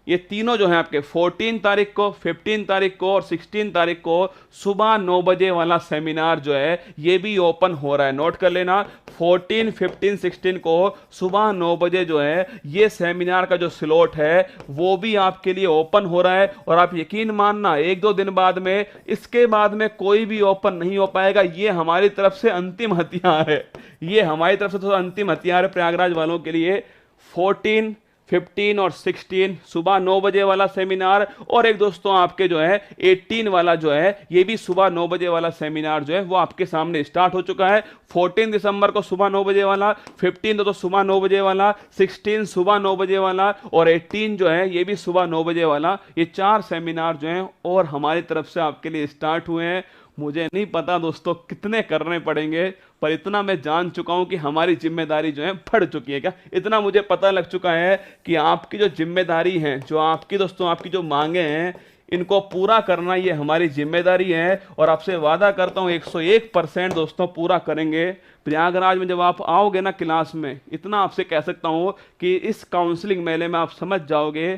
ये तीनों जो हैं आपके 14 तारीख को, 15 तारीख को और 16 तारीख को सुबह 9 बजे वाला सेमिनार जो है ये भी ओपन हो रहा है। नोट कर लेना, 14, 15, 16 को सुबह 9 बजे जो है ये सेमिनार का जो स्लॉट है वो भी आपके लिए ओपन हो रहा है। और आप यकीन मानना 1-2 दिन बाद में, इसके बाद में कोई भी ओपन नहीं हो पाएगा। ये हमारी तरफ से अंतिम हथियार है, ये हमारी तरफ से तो अंतिम हथियार है प्रयागराज वालों के लिए। 14, 15 और 16 सुबह 9 बजे वाला सेमिनार, और एक दोस्तों आपके जो है 18 वाला जो है ये भी सुबह 9 बजे वाला सेमिनार जो है वो आपके सामने स्टार्ट हो चुका है। 14 दिसंबर को सुबह 9 बजे वाला, 15 तो सुबह 9 बजे वाला, 16 सुबह 9 बजे वाला और 18 जो है ये भी सुबह 9 बजे वाला। ये 4 सेमिनार जो हैं और हमारी तरफ से आपके लिए स्टार्ट हुए हैं। मुझे नहीं पता दोस्तों कितने करने पड़ेंगे, पर इतना मैं जान चुका हूं कि हमारी जिम्मेदारी जो है बढ़ चुकी है। क्या इतना मुझे पता लग चुका है कि आपकी जो जिम्मेदारी है, जो आपकी दोस्तों आपकी जो मांगे हैं, इनको पूरा करना ये हमारी जिम्मेदारी है। और आपसे वादा करता हूं 101% दोस्तों पूरा करेंगे। प्रयागराज में जब आप आओगे ना क्लास में, इतना आपसे कह सकता हूं कि इस काउंसलिंग मेले में आप समझ जाओगे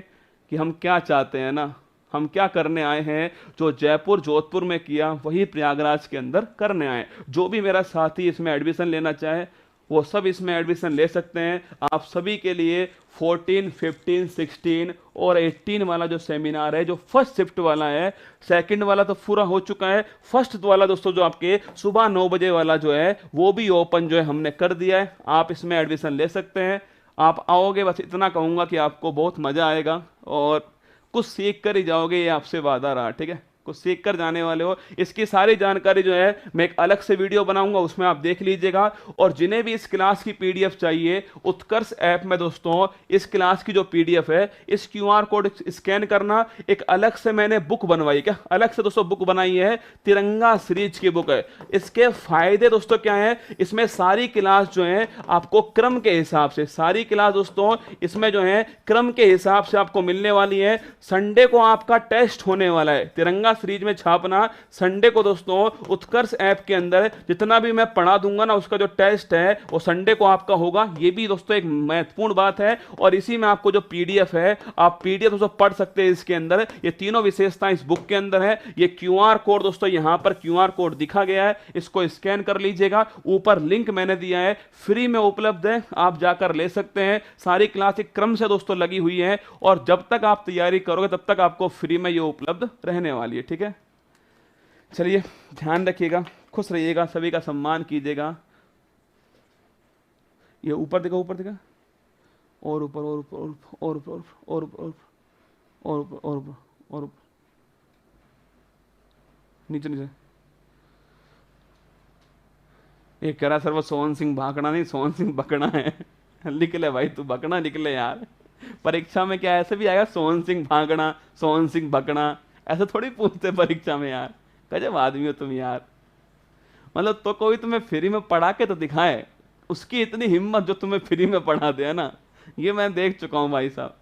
कि हम क्या चाहते हैं ना, हम क्या करने आए हैं। जो जयपुर जोधपुर में किया वही प्रयागराज के अंदर करने आए। जो भी मेरा साथी इसमें एडमिशन लेना चाहे वो सब इसमें एडमिशन ले सकते हैं। आप सभी के लिए 14, 15, 16 और 18 वाला जो सेमिनार है, जो फर्स्ट शिफ्ट वाला है, सेकंड वाला तो पूरा हो चुका है, फर्स्ट वाला दोस्तों जो आपके सुबह 9 बजे वाला जो है वो भी ओपन जो है हमने कर दिया है। आप इसमें एडमिशन ले सकते हैं। आप आओगे, बस इतना कहूँगा कि आपको बहुत मज़ा आएगा और कुछ सीख कर ही जाओगे, ये आपसे वादा रहा, ठीक है। कुछ सीख कर जाने वाले हो। इसकी सारी जानकारी जो है मैं एक अलग से वीडियो बनाऊंगा, उसमें आप देख लीजिएगा। और जिन्हें भी इस क्लास की पीडीएफ चाहिए, उत्कर्ष ऐप में दोस्तों इस क्लास की जो पीडीएफ है, इस क्यूआर कोड स्कैन करना। एक अलग से मैंने बुक बनवाई, क्या अलग से दोस्तों बुक बनाई है, तिरंगा सीरीज की बुक है। इसके फायदे दोस्तों क्या है, इसमें सारी क्लास जो है आपको क्रम के हिसाब से, सारी क्लास दोस्तों इसमें जो है क्रम के हिसाब से आपको मिलने वाली है। संडे को आपका टेस्ट होने वाला है, तिरंगा सीरीज में छापना। संडे को दोस्तों उत्कर्ष ऐप के अंदर जितना भी मैं पढ़ा दूंगा ना, उसका जो टेस्ट है वो संडे को आपका होगा। ये भी दोस्तों एक महत्वपूर्ण बात है। और इसी में आपको जो पीडीएफ है, आप पीडीएफ दोस्तों पढ़ सकते हैं इसके अंदर। ये तीनों विशेषताएं इस बुक के अंदर है। ये क्यूआर कोड दोस्तों यहां पर क्यूआर कोड दिखा गया है, इसको स्कैन कर लीजिएगा। ऊपर लिंक मैंने दिया है, फ्री में उपलब्ध है, आप जाकर ले सकते हैं। सारी क्लास एक क्रम से दोस्तों लगी हुई है और जब तक आप तैयारी करोगे तब तक आपको फ्री में ये उपलब्ध रहने वाली है। ठीक है, चलिए ध्यान रखिएगा, खुश रहिएगा, सभी का सम्मान कीजिएगा। ये ऊपर देखो, ऊपर देखा, और ऊपर और ऊपर और ऊपर और ऊपर और ऊपर और ऊपर और ऊपर, नीचे नीचे। ये कह रहा सर वो सोहन सिंह भाकड़ा नहीं, सोहन सिंह बकड़ा है। लिख ले भाई, तू बकड़ा लिख ले यार। परीक्षा में क्या ऐसे भी आएगा, सोहन सिंह भागड़ा, सोहन सिंह बकड़ा, ऐसे थोड़ी पूछते परीक्षा में यार। गजब आदमी हो तुम यार। मतलब तो कोई तुम्हें फ्री में पढ़ा के तो दिखाए, उसकी इतनी हिम्मत जो तुम्हें फ्री में पढ़ा दे ना, ये मैं देख चुका हूं भाई साहब।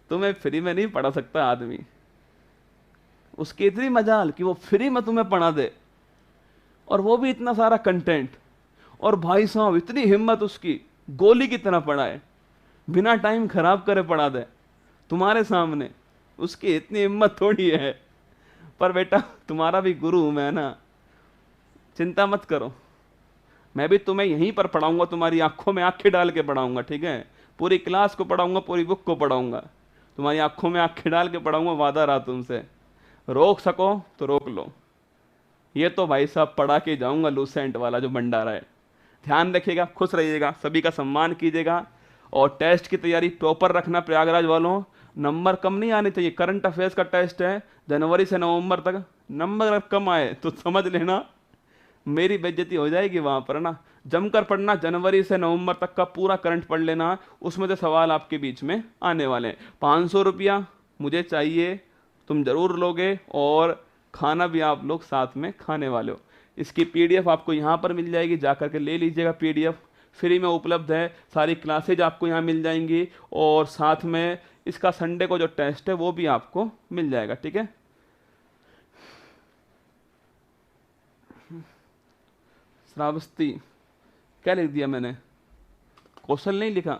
तुम्हें फ्री में नहीं पढ़ा सकता आदमी, उसकी इतनी मजाल कि वो फ्री में तुम्हें पढ़ा दे, और वो भी इतना सारा कंटेंट। और भाई साहब इतनी हिम्मत उसकी, गोली की तरह पढ़ाए, बिना टाइम खराब करे पढ़ा दे तुम्हारे सामने। उसकी इतनी हिम्मत थोड़ी है। पर बेटा तुम्हारा भी गुरु हूं मैं ना, चिंता मत करो। मैं भी तुम्हें यहीं पर पढ़ाऊंगा, तुम्हारी आंखों में आंखें डाल के पढ़ाऊंगा। ठीक है, पूरी क्लास को पढ़ाऊंगा, पूरी बुक को पढ़ाऊंगा, तुम्हारी आंखों में आंखें डाल के पढ़ाऊंगा। वादा रहा तुमसे, रोक सको तो रोक लो। ये तो भाई साहब पढ़ा के जाऊंगा, लूसेंट वाला जो भंडारा है। ध्यान रखिएगा, खुश रहिएगा, सभी का सम्मान कीजिएगा। और टेस्ट की तैयारी प्रॉपर रखना प्रयागराज वालों। नंबर कम नहीं आने चाहिए। करंट अफेयर्स का टेस्ट है जनवरी से नवंबर तक, नंबर अगर कम आए तो समझ लेना मेरी बेइज्जती हो जाएगी वहां पर ना। जमकर पढ़ना, जनवरी से नवंबर तक का पूरा करंट पढ़ लेना, उसमें से सवाल आपके बीच में आने वाले हैं। 500 रुपया मुझे चाहिए, तुम जरूर लोगे, और खाना भी आप लोग साथ में खाने वाले हो। इसकी पीडीएफ आपको यहाँ पर मिल जाएगी, जाकर के ले लीजिएगा। पीडीएफ फ्री में उपलब्ध है, सारी क्लासेज आपको यहाँ मिल जाएंगी, और साथ में इसका संडे को जो टेस्ट है वो भी आपको मिल जाएगा। ठीक है, श्रावस्ती क्या लिख दिया मैंने, कौशल नहीं लिखा,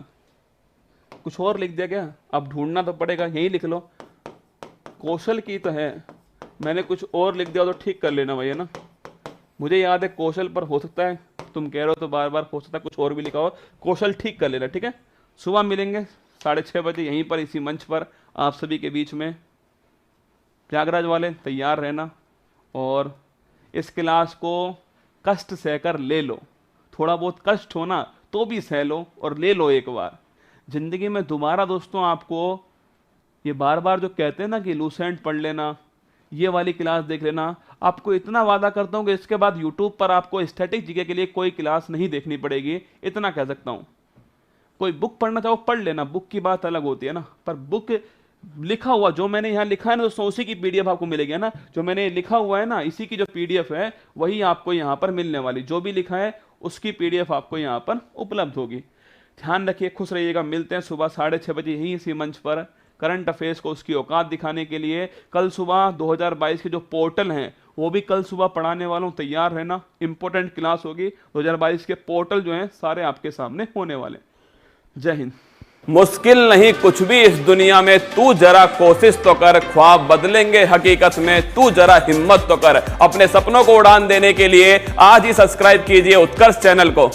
कुछ और लिख दिया क्या? अब ढूंढना तो पड़ेगा, यही लिख लो। कौशल की तो है, मैंने कुछ और लिख दिया तो ठीक कर लेना भैया ना। मुझे याद है कौशल पर, हो सकता है तुम कह रहे हो तो बार बार हो सकता है कुछ और भी लिखा हो। कौशल ठीक कर लेना। ठीक है, सुबह मिलेंगे 6:30 बजे यहीं पर, इसी मंच पर आप सभी के बीच में। प्रयागराज वाले तैयार रहना, और इस क्लास को कष्ट सहकर ले लो। थोड़ा बहुत कष्ट हो ना तो भी सह लो और ले लो एक बार। जिंदगी में दोबारा दोस्तों आपको ये बार बार जो कहते हैं ना कि लूसेंट पढ़ लेना, ये वाली क्लास देख लेना, आपको इतना वादा करता हूं कि इसके बाद यूट्यूब पर आपको स्टैटिक जीके के लिए कोई क्लास नहीं देखनी पड़ेगी, इतना कह सकता हूं। कोई बुक पढ़ना चाहो पढ़ लेना, बुक की बात अलग होती है ना, पर बुक लिखा हुआ जो मैंने यहाँ लिखा है ना दोस्तों, उसी की पीडीएफ आपको मिलेगी ना। जो मैंने लिखा हुआ है ना, इसी की जो पीडीएफ है वही आपको यहाँ पर मिलने वाली। जो भी लिखा है उसकी पीडीएफ आपको यहाँ पर उपलब्ध होगी। ध्यान रखिए, खुश रहिएगा। मिलते हैं सुबह 6:30 बजे यहीं इसी मंच पर, करंट अफेयर्स को उसकी औकात दिखाने के लिए। कल सुबह 2022 के जो पोर्टल हैं वो भी कल सुबह पढ़ाने वालों, तैयार रहना। इंपॉर्टेंट क्लास होगी, 2022 के पोर्टल जो हैं सारे आपके सामने होने वाले। जय हिंद। मुश्किल नहीं कुछ भी इस दुनिया में, तू जरा कोशिश तो कर, ख्वाब बदलेंगे हकीकत में, तू जरा हिम्मत तो कर। अपने सपनों को उड़ान देने के लिए आज ही सब्सक्राइब कीजिए उत्कर्ष चैनल को।